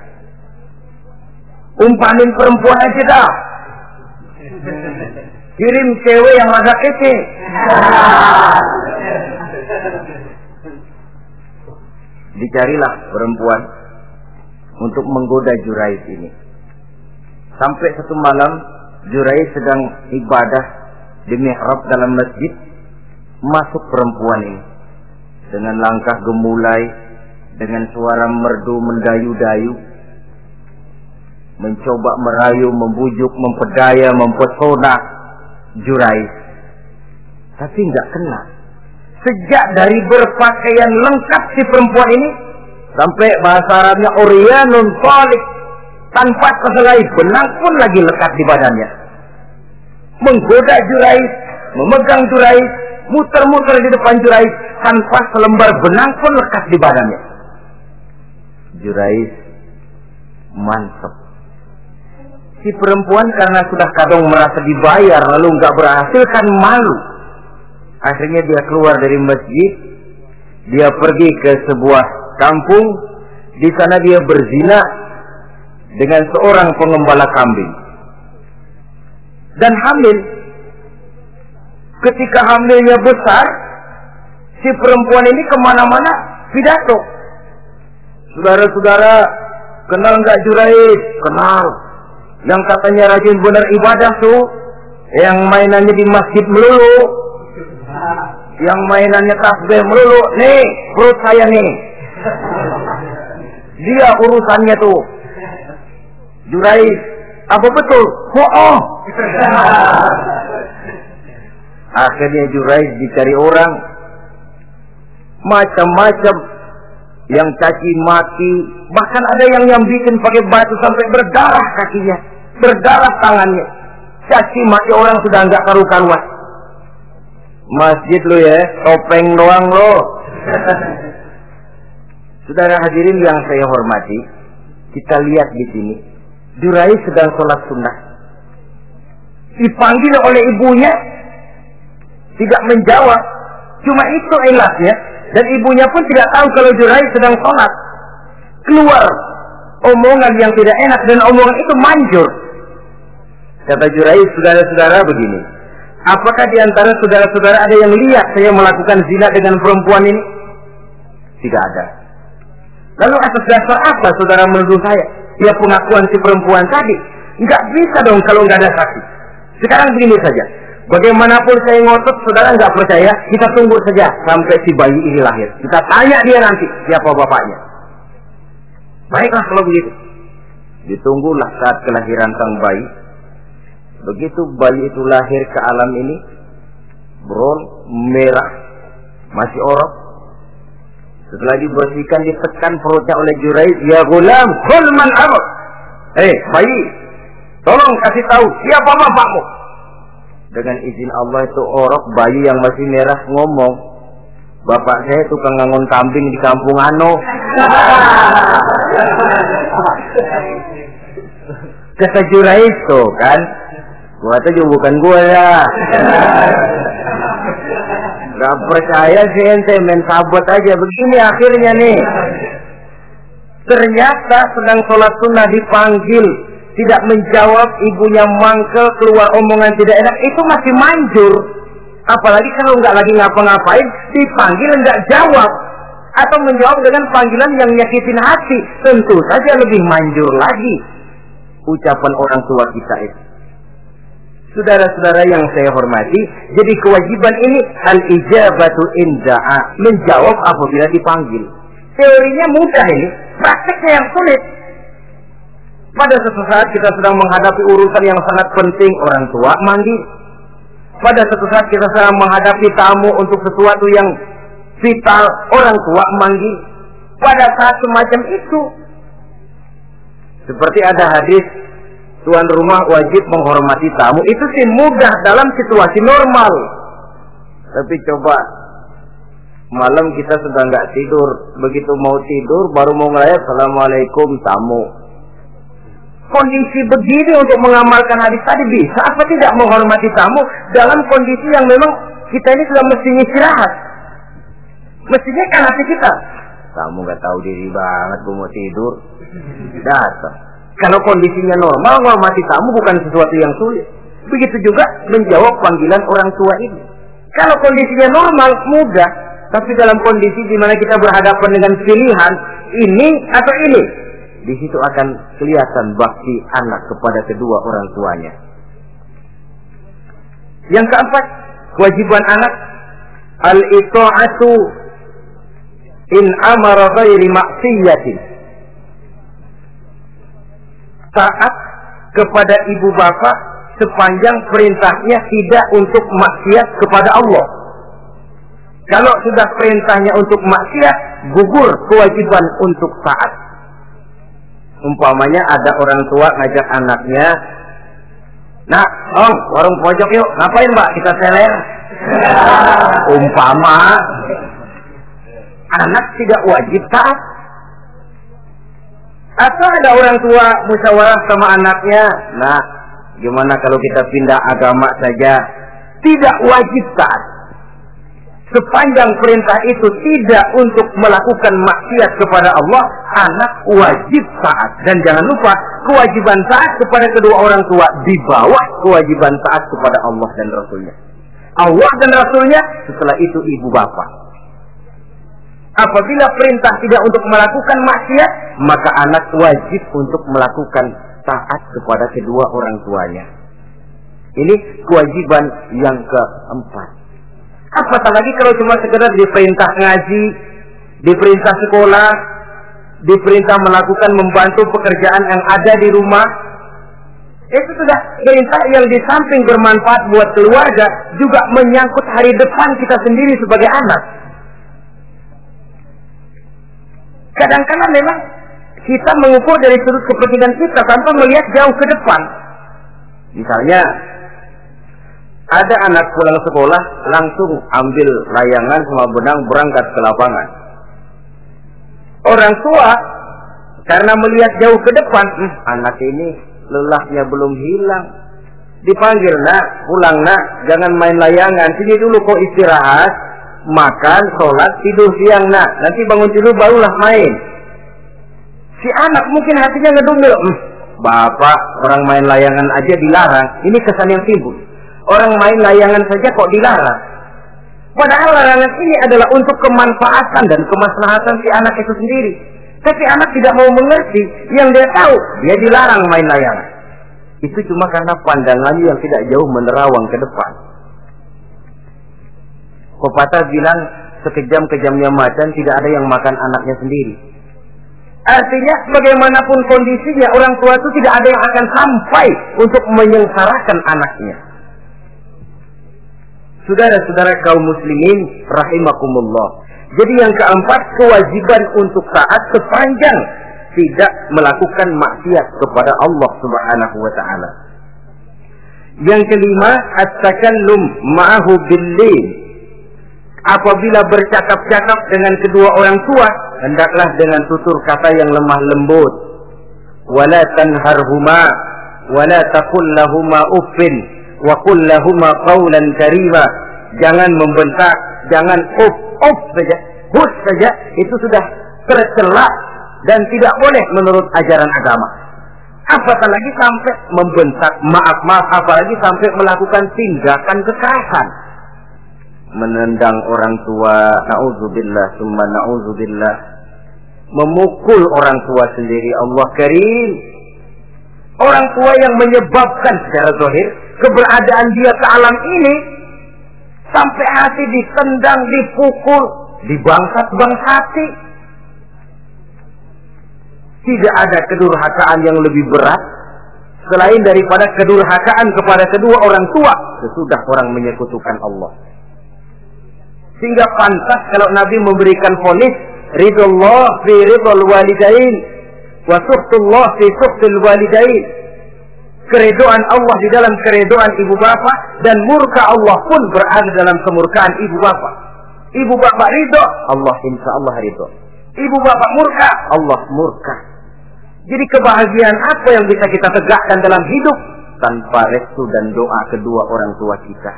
Umpamin perempuan aja dah. Kirim cewek yang rada kece. Dicarilah perempuan untuk menggoda Juraiz ini. Sampai satu malam Juraiz sedang ibadah di mihrab dalam masjid, masuk perempuan ini dengan langkah gemulai, dengan suara merdu mendayu-dayu, mencoba merayu, membujuk, mempedaya, mempesona Juraiz. Tapi nggak kena. Sejak dari berpakaian lengkap si perempuan ini, sampai bahasa Arabnya Uryanun Thalik, tanpa kehelai benang pun lagi lekat di badannya. Menggoda Juraiz, memegang Juraiz, muter-muter di depan Juraiz, tanpa selembar benang pun lekat di badannya. Juraiz mantap. Si perempuan karena sudah kadang merasa dibayar lalu nggak berhasil, kan malu. Akhirnya dia keluar dari masjid, dia pergi ke sebuah kampung. Di sana dia berzina dengan seorang pengembala kambing dan hamil. Ketika hamilnya besar, si perempuan ini kemana-mana pidato. Saudara-saudara, kenal nggak Juraiz? Kenal. Yang katanya rajin benar ibadah tuh, yang mainannya di masjid melulu, yang mainannya tasbih melulu. Nih, perut saya nih. Dia urusannya tuh. Juraiz, apa betul? Oh. Akhirnya Juraiz dicari orang, macam-macam, yang caci maki, bahkan ada yang nyambitin pakai batu sampai berdarah kakinya, berdarah tangannya. Caci maki orang sudah nggak karu-karuan. Masjid lo ya, topeng doang lo. Saudara hadirin yang saya hormati, kita lihat di sini, Juraiz sedang sholat sunnah, dipanggil oleh ibunya, tidak menjawab. Cuma itu ilasnya, dan ibunya pun tidak tahu kalau Juraiz sedang sholat. Keluar omongan yang tidak enak, dan omongan itu manjur. Kata Juraiz, saudara-saudara begini, apakah di antara saudara-saudara ada yang lihat saya melakukan zina dengan perempuan ini? Tidak ada. Lalu atas dasar apa saudara menuduh saya? Ya pengakuan si perempuan tadi. Nggak bisa dong kalau nggak ada saksi. Sekarang begini saja, bagaimanapun saya ngotot, saudara nggak percaya, kita tunggu saja sampai si bayi ini lahir. Kita tanya dia nanti siapa bapaknya. Baiklah kalau begitu. Ditunggulah saat kelahiran sang bayi. Begitu bayi itu lahir ke alam ini, bron merah, masih orok. Setelah dibersihkan, ditekan perutnya oleh Juraiz, ya gulam, kul man abak. Bayi, tolong kasih tahu siapa bapakmu. Dengan izin Allah itu orok, bayi yang masih merah ngomong, bapak saya tukang ngangon kambing di kampung Ano. Kata Juraiz tuh kan, gua tuh juga bukan gua ya. Gak percaya sih ente, main sabot aja. Begini akhirnya nih, ternyata sedang sholat sunnah dipanggil, tidak menjawab, ibunya mangkel, keluar omongan tidak enak, itu masih manjur. Apalagi kalau nggak lagi ngapa-ngapain, dipanggil nggak jawab, atau menjawab dengan panggilan yang nyakitin hati, tentu saja lebih manjur lagi ucapan orang tua kita itu. Saudara-saudara yang saya hormati, jadi kewajiban ini al-ijabatu inda'a, menjawab apabila dipanggil. Teorinya mudah ini, prakteknya yang sulit. Pada suatu saat kita sedang menghadapi urusan yang sangat penting, orang tua manggil. Pada suatu saat kita sedang menghadapi tamu untuk sesuatu yang vital, orang tua manggil. Pada saat semacam itu, seperti ada hadis tuan rumah wajib menghormati tamu. Itu sih mudah dalam situasi normal. Tapi coba malam kita sudah nggak tidur, begitu mau tidur baru mau ngelayat assalamualaikum tamu. Kondisi begini untuk mengamalkan hadis tadi bisa apa tidak menghormati tamu dalam kondisi yang memang kita ini sudah mestinya istirahat. Mestinya kan hati kita, kamu nggak tahu diri banget, gue mau tidur, datang. Kalau kondisinya normal, menghormati tamu bukan sesuatu yang sulit. Begitu juga menjawab panggilan orang tua ini. Kalau kondisinya normal, mudah. Tapi dalam kondisi di mana kita berhadapan dengan pilihan ini atau ini, di situ akan kelihatan bakti anak kepada kedua orang tuanya. Yang keempat, kewajiban anak al-ita'atu in amara ghairi maksiyatin. Taat kepada ibu bapak sepanjang perintahnya tidak untuk maksiat kepada Allah. Kalau sudah perintahnya untuk maksiat, gugur kewajiban untuk taat. Umpamanya ada orang tua ngajak anaknya, "Nak, Om, warung pojok yuk." "Ngapain, Mbak?" "Kita seler." Umpama anak tidak wajib taat. Atau ada orang tua musyawarah sama anaknya, "Nah, gimana kalau kita pindah agama saja?" Tidak wajib taat. Sepanjang perintah itu tidak untuk melakukan maksiat kepada Allah, anak wajib taat. Dan jangan lupa, kewajiban taat kepada kedua orang tua di bawah kewajiban taat kepada Allah dan Rasulnya. Allah dan Rasulnya, setelah itu ibu bapak. Apabila perintah tidak untuk melakukan maksiat, maka anak wajib untuk melakukan taat kepada kedua orang tuanya. Ini kewajiban yang keempat. Apatah lagi kalau cuma sekedar diperintah ngaji, diperintah sekolah, diperintah melakukan membantu pekerjaan yang ada di rumah. Itu sudah perintah yang di samping bermanfaat buat keluarga, juga menyangkut hari depan kita sendiri sebagai anak. Kadang-kadang memang kita mengukur dari sudut kepentingan kita tanpa melihat jauh ke depan. Misalnya, ada anak pulang sekolah langsung ambil layangan sama benang berangkat ke lapangan. Orang tua karena melihat jauh ke depan, anak ini lelahnya belum hilang. Dipanggil, "Nak, pulang nak, jangan main layangan, sini dulu kau istirahat, makan, sholat, tidur siang nak, nanti bangun tidur barulah main." Si anak mungkin hatinya ngedumel, "Bapak, orang main layangan aja dilarang." Ini kesan yang timbul. Orang main layangan saja kok dilarang. Padahal larangan ini adalah untuk kemanfaatan dan kemaslahatan si anak itu sendiri. Tapi anak tidak mau mengerti, yang dia tahu, dia dilarang main layangan. Itu cuma karena pandangannya yang tidak jauh menerawang ke depan. Pepatah bilang, sekejam-kejamnya macan tidak ada yang makan anaknya sendiri. Artinya bagaimanapun kondisinya, orang tua itu tidak ada yang akan sampai untuk menyengsarakan anaknya. Saudara-saudara kaum muslimin rahimakumullah. Jadi yang keempat, kewajiban untuk taat sepanjang tidak melakukan maksiat kepada Allah Subhanahu wa taala. Yang kelima, at-takallum ma'ahu bil-lin. Apabila bercakap-cakap dengan kedua orang tua, hendaklah dengan tutur kata yang lemah lembut. Wala tanharhuma wala taqul lahuma uffin wa qul lahuma qawlan karima. Jangan membentak, jangan uff saja, hus saja, itu sudah tercela dan tidak boleh menurut ajaran agama. Apatah lagi sampai membentak, maaf, apalagi sampai melakukan tindakan kekerasan. Menendang orang tua, na'udzubillah, summa na'udzubillah. Memukul orang tua sendiri, Allah karim. Orang tua yang menyebabkan secara zahir keberadaan dia ke alam ini, sampai hati ditendang, dipukul, dibangsat-bangsati. Tidak ada kedurhakaan yang lebih berat selain daripada kedurhakaan kepada kedua orang tua sesudah orang menyekutukan Allah. Sehingga pantas kalau Nabi memberikan vonis, ridullah fi ridul walidain wa suhtullah fi suhtul walidain. Keredoan Allah di dalam keredoan ibu bapak, dan murka Allah pun berada dalam kemurkaan ibu bapak. Ibu bapak ridho, Allah insya Allah ridho. Ibu bapak murka, Allah murka. Jadi kebahagiaan apa yang bisa kita tegakkan dalam hidup tanpa restu dan doa kedua orang tua kita?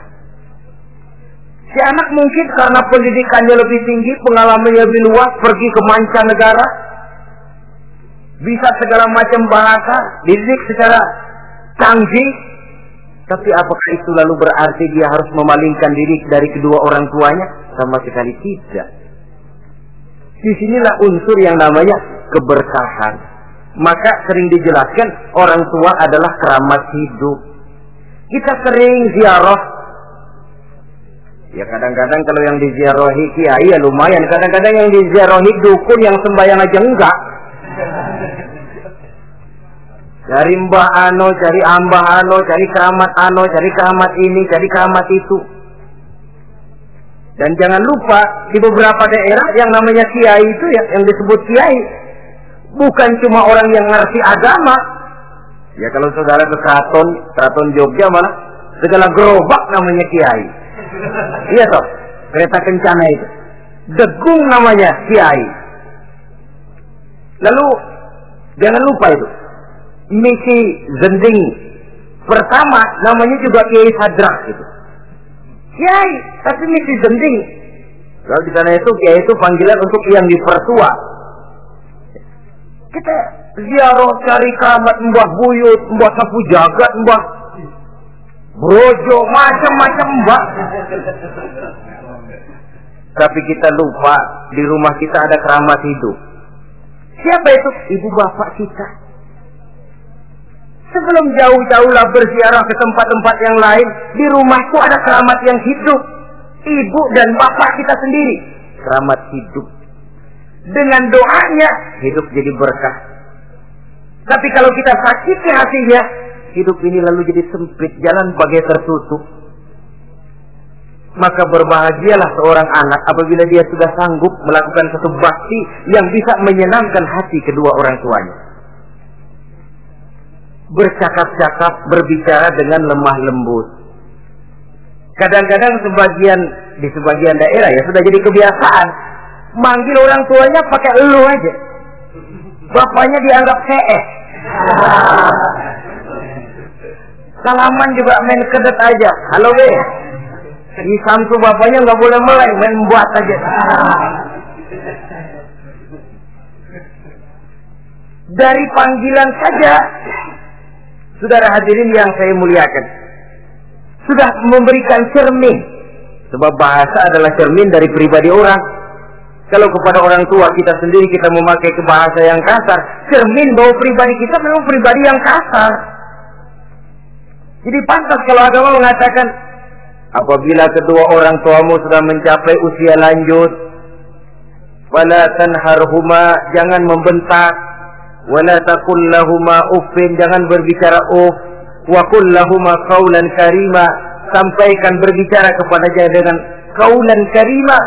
Si anak mungkin karena pendidikannya lebih tinggi, pengalamannya lebih luas, pergi ke mancanegara, bisa segala macam bahasa, dididik secara canggih. Tapi apakah itu lalu berarti dia harus memalingkan diri dari kedua orang tuanya? Sama sekali tidak. Disinilah unsur yang namanya keberkahan. Maka sering dijelaskan orang tua adalah keramat hidup. Kita sering ziarah. Ya kadang-kadang kalau yang diziarahi kiai ya lumayan. Kadang-kadang yang diziarahi dukun yang sembahyang aja enggak. Cari mbah ano, cari ambah ano, cari keramat ano, cari keramat ini, cari keramat itu. Dan jangan lupa di beberapa daerah yang namanya kiai itu ya, yang disebut kiai, bukan cuma orang yang ngerti agama. Ya kalau saudara ke keraton Jogja malah segala gerobak namanya kiai. Iya toh, kereta kencana itu. Degung namanya kiai. Lalu jangan lupa itu. Misi Zending pertama namanya juga Kiai Sadrak gitu. Kiai, tapi misi Zending. Kalau di sana itu Kiai itu panggilan untuk yang dipertua. Kita ziarah cari keramat Mbah Buyut, Mbah Sapu Jagat, Mbah Brojo, macam-macam Mbah. Tapi kita lupa di rumah kita ada keramat hidup. Siapa itu? Ibu bapak kita. Sebelum jauh-jauhlah berziarah ke tempat-tempat yang lain, di rumahku ada keramat yang hidup. Ibu dan bapak kita sendiri. Keramat hidup. Dengan doanya, hidup jadi berkah. Tapi kalau kita sakiti hatinya, hidup ini lalu jadi sempit, jalan bagai tertutup. Maka berbahagialah seorang anak apabila dia sudah sanggup melakukan satu bakti yang bisa menyenangkan hati kedua orang tuanya. Bercakap-cakap, berbicara dengan lemah lembut. Kadang-kadang di sebagian daerah ya sudah jadi kebiasaan manggil orang tuanya pakai elu aja. Bapaknya dianggap CS. Salaman juga main kedet aja. Halo be. Di samsu bapaknya nggak boleh meleng, main buat aja. Dari panggilan saja, saudara hadirin yang saya muliakan, sudah memberikan cermin. Sebab bahasa adalah cermin dari pribadi orang. Kalau kepada orang tua kita sendiri kita memakai ke bahasa yang kasar, cermin bahwa pribadi kita memang pribadi yang kasar. Jadi pantas kalau agama mengatakan, apabila kedua orang tuamu sudah mencapai usia lanjut, wala tanharhuma, jangan membentak, wala taqul lahuma uffin, jangan berbicara uff, wa qul lahuma qaulan karima, sampaikan berbicara kepadanya dengan qaulan karima,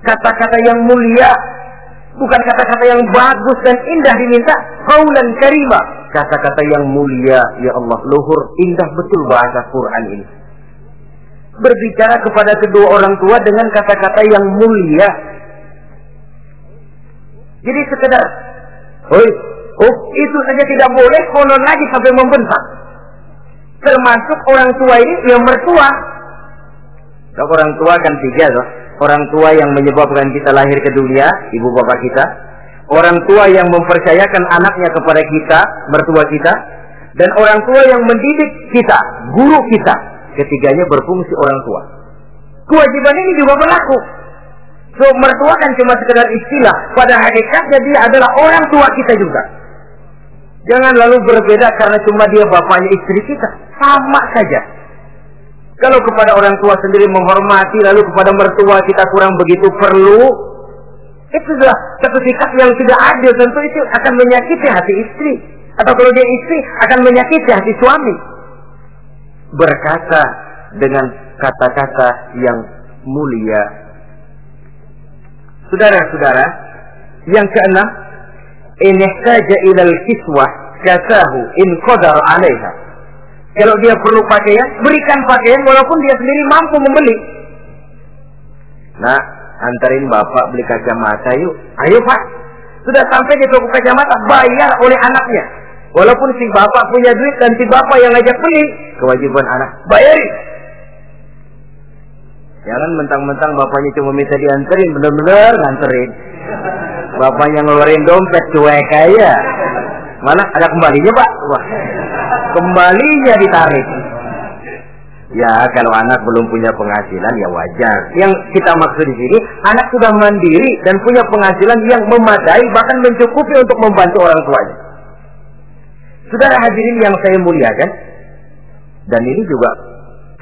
kata-kata yang mulia, bukan kata-kata yang bagus dan indah diminta, qaulan karima, kata-kata yang mulia. Ya Allah, luhur, indah betul bahasa Quran ini. Berbicara kepada kedua orang tua dengan kata-kata yang mulia. Jadi sekedar itu saja tidak boleh, konon lagi sampai membentak. Termasuk orang tua ini yang mertua. Kalau orang tua kan tiga loh. Orang tua yang menyebabkan kita lahir ke dunia, ibu bapak kita. Orang tua yang mempercayakan anaknya kepada kita, mertua kita. Dan orang tua yang mendidik kita, guru kita. Ketiganya berfungsi orang tua. Kewajiban ini juga berlaku. So, mertua kan cuma sekedar istilah. Pada hakikatnya dia adalah orang tua kita juga. Jangan lalu berbeda karena cuma dia bapaknya istri kita. Sama saja. Kalau kepada orang tua sendiri menghormati, lalu kepada mertua kita kurang begitu perlu, itu adalah satu sikap yang tidak adil. Tentu itu akan menyakiti hati istri. Atau kalau dia istri, akan menyakiti hati suami. Berkata dengan kata-kata yang mulia. Saudara-saudara, yang keenam, in ihtaja ilal kiswah kasahu in qadar 'alaiha. Kalau dia perlu pakaian, berikan pakaian walaupun dia sendiri mampu membeli. Nah, antarin bapak beli kacamata yuk. Ayo pak. Sudah sampai di toko kacamata, bayar oleh anaknya. Walaupun si bapak punya duit dan si bapak yang ngajak beli, kewajiban anak, bayarin. Jangan mentang-mentang bapaknya cuma minta dianterin, bener-bener nganterin. Bapaknya ngeluarin dompet cuek aja. Mana ada kembalinya pak? Wah, kembalinya ditarik. Ya kalau anak belum punya penghasilan ya wajar. Yang kita maksud di sini, anak sudah mandiri dan punya penghasilan yang memadai bahkan mencukupi untuk membantu orang tuanya. Saudara hadirin yang saya muliakan, dan ini juga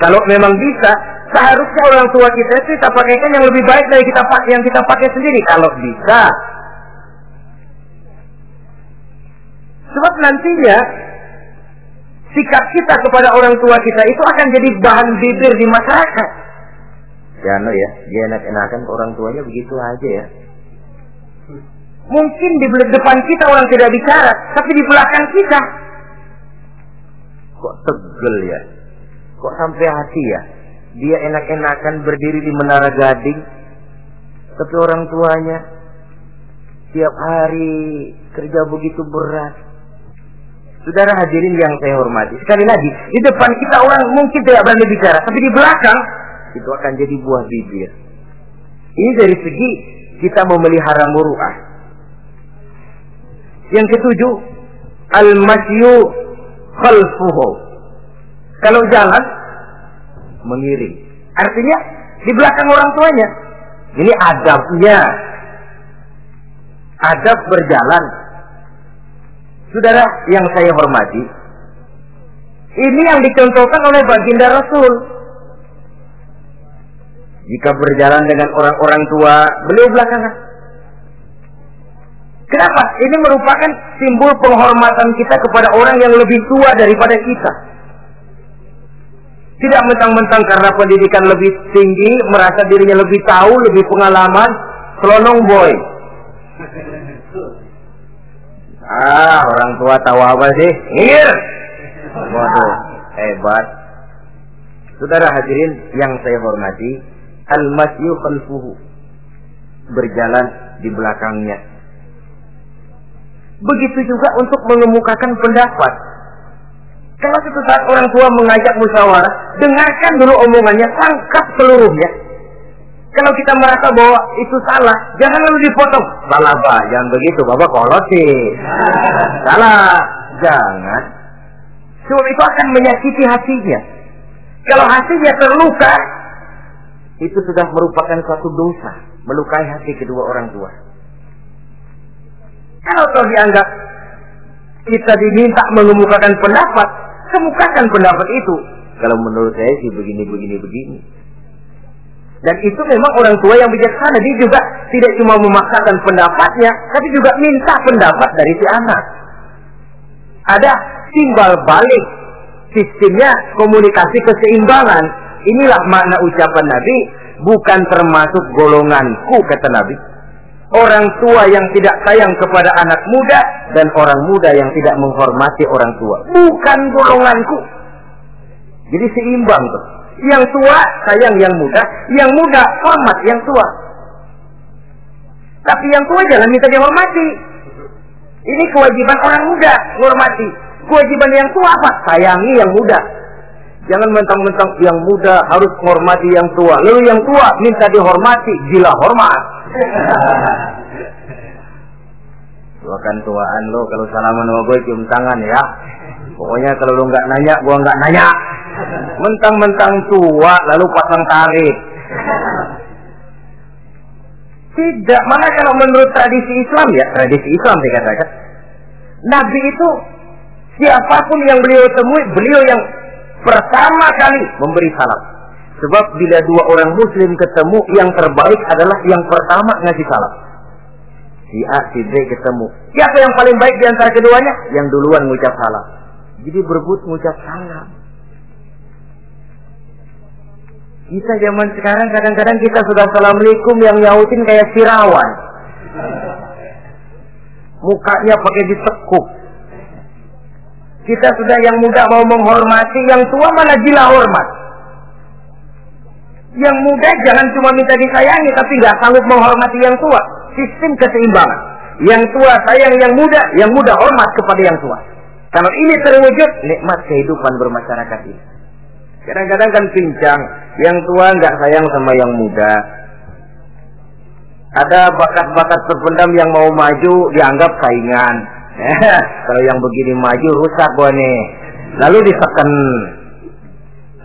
kalau memang bisa, seharusnya orang tua kita itu kita pakaikan yang lebih baik dari yang kita pakai sendiri kalau bisa. Sebab nantinya sikap kita kepada orang tua kita itu akan jadi bahan bibir di masyarakat. Ya no ya, dia enak-enakan orang tuanya begitu aja ya. Mungkin di depan kita orang tidak bicara, tapi di belakang kita kok tegel ya, kok sampai hati ya. Dia enak-enakan berdiri di Menara Gading, tapi orang tuanya tiap hari kerja begitu berat. Saudara hadirin yang saya hormati, sekali lagi, di depan kita orang mungkin tidak berani bicara, tapi di belakang itu akan jadi buah bibir. Ini dari segi kita memelihara muru'ah. Yang ketujuh, al-masyu khalfuhu. Kalau jalan, mengiring. Artinya, di belakang orang tuanya. Ini adabnya. Adab berjalan. Saudara yang saya hormati, ini yang dicontohkan oleh baginda Rasul. Jika berjalan dengan orang-orang tua, beliau belakangan. Kenapa? Ini merupakan simbol penghormatan kita kepada orang yang lebih tua daripada kita. Tidak mentang-mentang karena pendidikan lebih tinggi, merasa dirinya lebih tahu, lebih pengalaman, selonong boy. Orang tua tahu apa sih? Ngir. Waduh, hebat. Saudara hadirin yang saya hormati, al-masyu khalfuhu. Berjalan di belakangnya. Begitu juga untuk mengemukakan pendapat. Kalau suatu saat orang tua mengajak musyawarah, dengarkan dulu omongannya, tangkap seluruhnya. Kalau kita merasa bahwa itu salah, jangan lalu dipotong. Salah Pak, jangan begitu, Bapak kolot sih. Salah, jangan. Sebab itu akan menyakiti hatinya. Kalau hatinya terluka, itu sudah merupakan suatu dosa, melukai hati kedua orang tua. Kalau toh dianggap kita diminta mengemukakan pendapat, kemukakan pendapat itu. Kalau menurut saya sih begini. Dan itu memang orang tua yang bijaksana. Dia juga tidak cuma memaksakan pendapatnya, tapi juga minta pendapat dari si anak. Ada timbal balik. Sistemnya komunikasi keseimbangan. Inilah makna ucapan Nabi. Bukan termasuk golonganku, kata Nabi. Orang tua yang tidak sayang kepada anak muda, dan orang muda yang tidak menghormati orang tua. Bukan golonganku. Jadi seimbang tuh. Yang tua sayang yang muda hormat yang tua. Tapi yang tua jangan minta dihormati. Ini kewajiban orang muda, hormati. Kewajiban yang tua apa? Sayangi yang muda. Jangan mentang-mentang yang muda harus menghormati yang tua. Lalu yang tua minta dihormati, gila hormat. Doakan tuaan lo, kalau salaman sama gue cium tangan ya. Pokoknya kalau lo nggak nanya, gue nggak nanya. Mentang-mentang tua lalu pasang tarik. Tidak, mana kalau menurut tradisi Islam ya, tradisi Islam dikatakan, Nabi itu siapapun yang beliau temui, beliau yang pertama kali memberi salam. Sebab bila dua orang muslim ketemu, yang terbaik adalah yang pertama ngasih salam. Si A, si B ketemu. Siapa yang paling baik di antara keduanya? Yang duluan mengucap salam. Jadi berebut mengucap salam. Kita zaman sekarang kadang-kadang kita sudah assalamualaikum yang nyautin kayak sirawan. Mukanya pakai ditekuk. Kita sudah yang muda mau menghormati, yang tua mana gila hormat. Yang muda jangan cuma minta disayangi, tapi nggak sanggup menghormati yang tua. Sistem keseimbangan. Yang tua sayang yang muda hormat kepada yang tua. Kalau ini terwujud, nikmat kehidupan bermasyarakat ini. Kadang-kadang kan pincang, yang tua nggak sayang sama yang muda. Ada bakat-bakat terpendam yang mau maju dianggap saingan. Kalau yang begini maju rusak gua nih. Lalu diseken.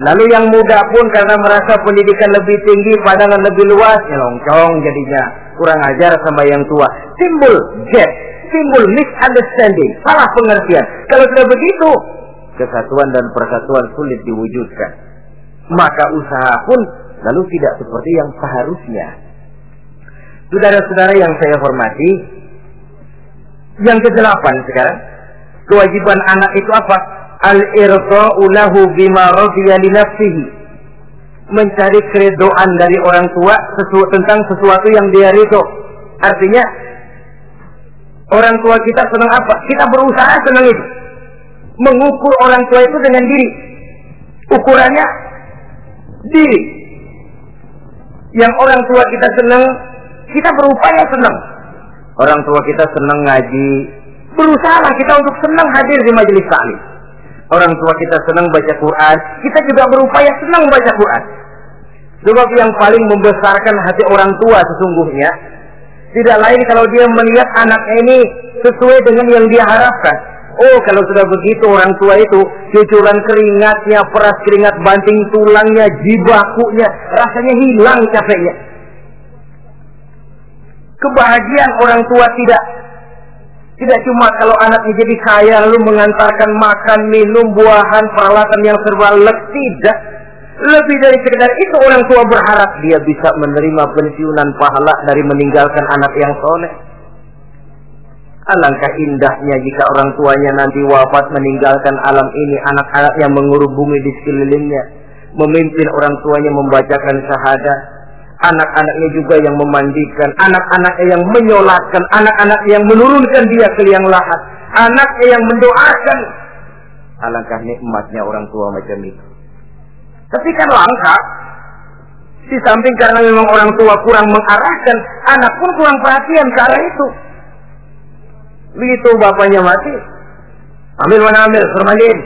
Lalu yang muda pun karena merasa pendidikan lebih tinggi, pandangan lebih luas, nyelongcong jadinya. Kurang ajar sama yang tua. Timbul gap, timbul misunderstanding, salah pengertian. Kalau sudah begitu, kesatuan dan persatuan sulit diwujudkan. Maka usaha pun lalu tidak seperti yang seharusnya. Saudara-saudara yang saya hormati, yang ke-8 sekarang, kewajiban anak itu apa? Al-irda'u lahu bima radiya li nafsihi. Mencari keredoan dari orang tua tentang sesuatu yang dia ridho. Artinya orang tua kita senang apa? Kita berusaha senang itu. Mengukur orang tua itu dengan diri. Ukurannya diri. Yang orang tua kita senang, kita berupaya senang. Orang tua kita senang ngaji, berusahalah kita untuk senang hadir di majelis taklim. Orang tua kita senang baca Quran, kita juga berupaya senang baca Quran. Sebab yang paling membesarkan hati orang tua sesungguhnya tidak lain kalau dia melihat anaknya ini sesuai dengan yang dia harapkan. Oh, kalau sudah begitu orang tua itu cucuran keringatnya, peras keringat, banting tulangnya, jibakunya, rasanya hilang capeknya. Kebahagiaan orang tua tidak cuma kalau anaknya jadi kaya lalu mengantarkan makan, minum, buahan, peralatan yang serba lengkap, tidak. Lebih dari sekedar itu orang tua berharap dia bisa menerima pensiunan pahala dari meninggalkan anak yang soleh. Alangkah indahnya jika orang tuanya nanti wafat meninggalkan alam ini, anak-anak yang mengurung bumi di sekelilingnya, memimpin orang tuanya membacakan syahadat, anak-anaknya juga yang memandikan, anak-anaknya yang menyolatkan, anak-anaknya yang menurunkan dia ke liang lahat, anaknya yang mendoakan. Alangkah nikmatnya orang tua macam itu. Tapi kan langka. Di samping karena memang orang tua kurang mengarahkan, anak pun kurang perhatian ke arah itu. Begitu bapaknya mati, ambil mana ambil, suruh mandiin.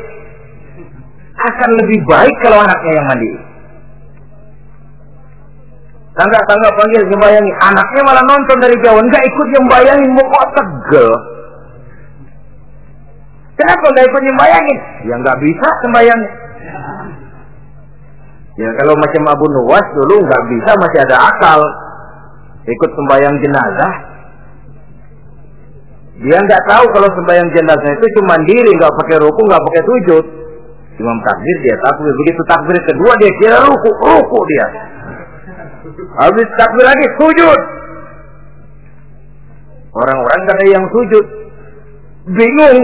Akan lebih baik kalau anaknya yang mandi. Tangga-tangga panggil nyembayangi, anaknya malah nonton dari jauh, enggak ikut nyembayangin, mau kok tegel. Kenapa enggak ikut nyembayangin? Ya enggak bisa sembayangin. Ya kalau macam Abu Nuwas dulu enggak bisa, masih ada akal. Ikut sembayang jenazah. Dia enggak tahu kalau sembayang jenazah itu cuma mandiri, enggak pakai ruku, enggak pakai sujud. Imam takbir dia takbir, begitu takbir kedua dia kira ruku dia. Habis takbir lagi sujud. Orang-orang kan ada yang sujud, bingung.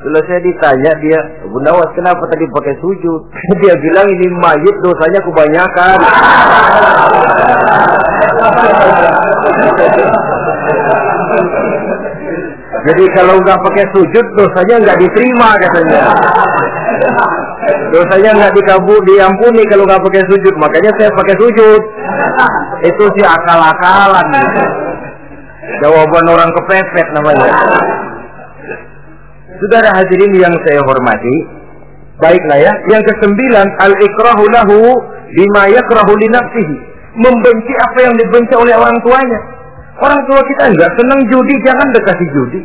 Selesai ditanya dia, Bunda Was kenapa tadi pakai sujud? Dia bilang ini mayit dosanya kebanyakan. Jadi kalau nggak pakai sujud dosanya nggak diterima katanya. Dosanya nggak diampuni kalau nggak pakai sujud. Makanya saya pakai sujud. Itu sih akal-akalan. Jawaban orang kepepet namanya. Saudara hadirin yang saya hormati, baiklah ya. Yang ke-9, al-ikrahu lahu bima yakrahu li nafsihi. Membenci apa yang dibenci oleh orang tuanya. Orang tua kita enggak senang judi, jangan dekati judi.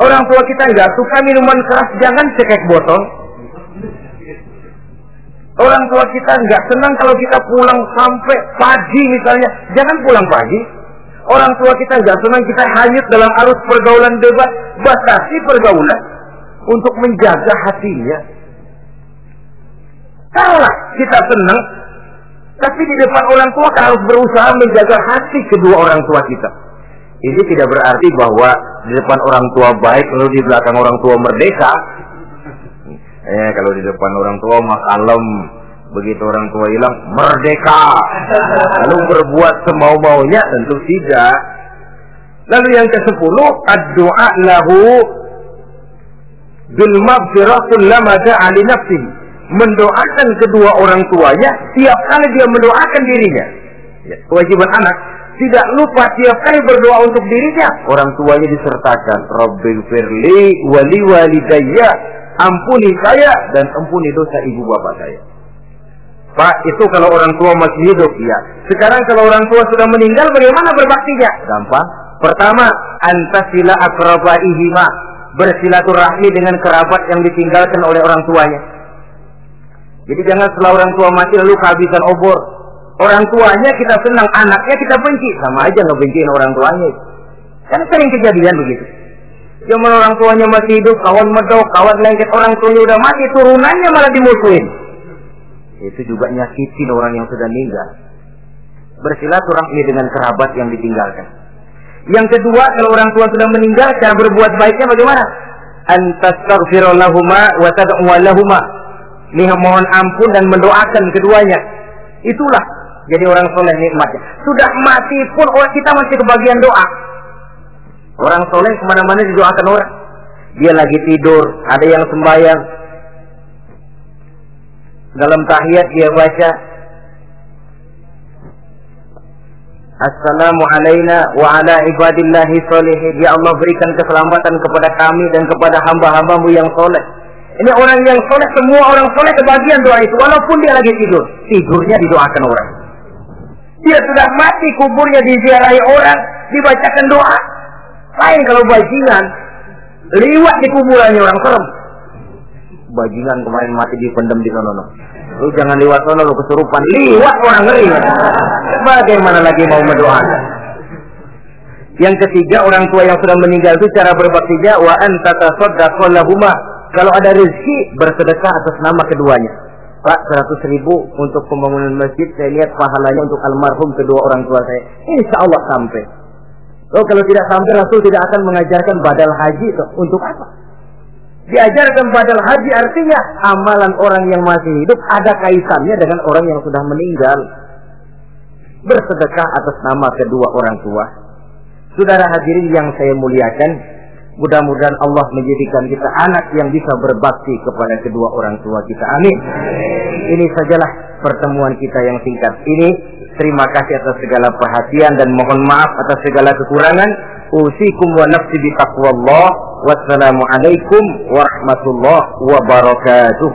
Orang tua kita enggak suka minuman keras, jangan cekek botol. Orang tua kita enggak senang kalau kita pulang sampai pagi misalnya, jangan pulang pagi. Orang tua kita enggak senang kita hanyut dalam arus pergaulan bebas, batasi pergaulan untuk menjaga hatinya. Kalaulah kita senang, tapi di depan orang tua kita harus berusaha menjaga hati kedua orang tua kita. Ini tidak berarti bahwa di depan orang tua baik lalu di belakang orang tua merdeka. Kalau di depan orang tua mah kalem, begitu orang tua hilang merdeka, lalu berbuat semau-maunya, tentu tidak. Lalu yang ke-10, ad-du'a lahu bil maghfiratul lama ja'ali nafsihi, mendoakan kedua orang tuanya tiap kali dia mendoakan dirinya. Ya, kewajiban anak tidak lupa tiap kali berdoa untuk dirinya, orang tuanya disertakan. Rabbighfirli wa liwalidayya, ampuni saya dan ampuni dosa ibu bapak saya. Pak, itu kalau orang tua masih hidup, ya. Sekarang kalau orang tua sudah meninggal, bagaimana berbaktinya? Gampang. Pertama, antasila akrabaihima, bersilaturahmi dengan kerabat yang ditinggalkan oleh orang tuanya. Jadi jangan setelah orang tua mati lalu kehabisan obor. Orang tuanya kita senang, anaknya kita benci, sama aja ngebenciin orang tuanya. Kan sering kejadian begitu. Zaman orang tuanya masih hidup, kawan medok, kawan lengket, orang tuanya udah mati, turunannya malah dimusuhin. Itu juga nyakitin orang yang sudah meninggal. Bersilaturahmi dengan kerabat yang ditinggalkan. Yang kedua, kalau orang tua sudah meninggal, cara berbuat baiknya bagaimana? Antastaghfirallahuma wa tad'u lahuma, mohon ampun dan mendoakan keduanya. Itulah jadi orang soleh nikmatnya. Sudah mati pun orang kita masih kebagian doa. Orang soleh kemana-mana didoakan orang. Dia lagi tidur, ada yang sembahyang. Dalam tahiyat dia baca Assalamu alaina wa ala ibadillahi sholihin. Ya Allah, berikan keselamatan kepada kami dan kepada hamba-hambamu yang soleh. Ini orang yang soleh, semua orang soleh kebagian doa itu. Walaupun dia lagi tidur, tidurnya didoakan orang. Dia sudah mati, kuburnya diziarahi orang, dibacakan doa. Lain kalau bajingan, liwat di kuburannya orang serem. Bajingan kemarin mati dipendam di sono. Lu jangan liwat sono, lu kesurupan. Liwat orang ngeri. Bagaimana lagi mau mendoakan? Yang ketiga, orang tua yang sudah meninggal itu cara berbaktinya wa anta tasaddaqu lahuma. Kalau ada rezeki, bersedekah atas nama keduanya. Pak, 100.000 untuk pembangunan masjid, saya lihat pahalanya untuk almarhum kedua orang tua saya. Insya Allah sampai. Oh, kalau tidak sampai, Rasul tidak akan mengajarkan badal haji itu. Untuk apa? Diajarkan badal haji artinya amalan orang yang masih hidup ada kaitannya dengan orang yang sudah meninggal. Bersedekah atas nama kedua orang tua. Saudara hadirin yang saya muliakan, mudah-mudahan Allah menjadikan kita anak yang bisa berbakti kepada kedua orang tua kita. Amin. Ini sajalah pertemuan kita yang singkat ini. Terima kasih atas segala perhatian dan mohon maaf atas segala kekurangan. Usikum wa nafsi bi taqwallah. Wassalamualaikum warahmatullahi wabarakatuh.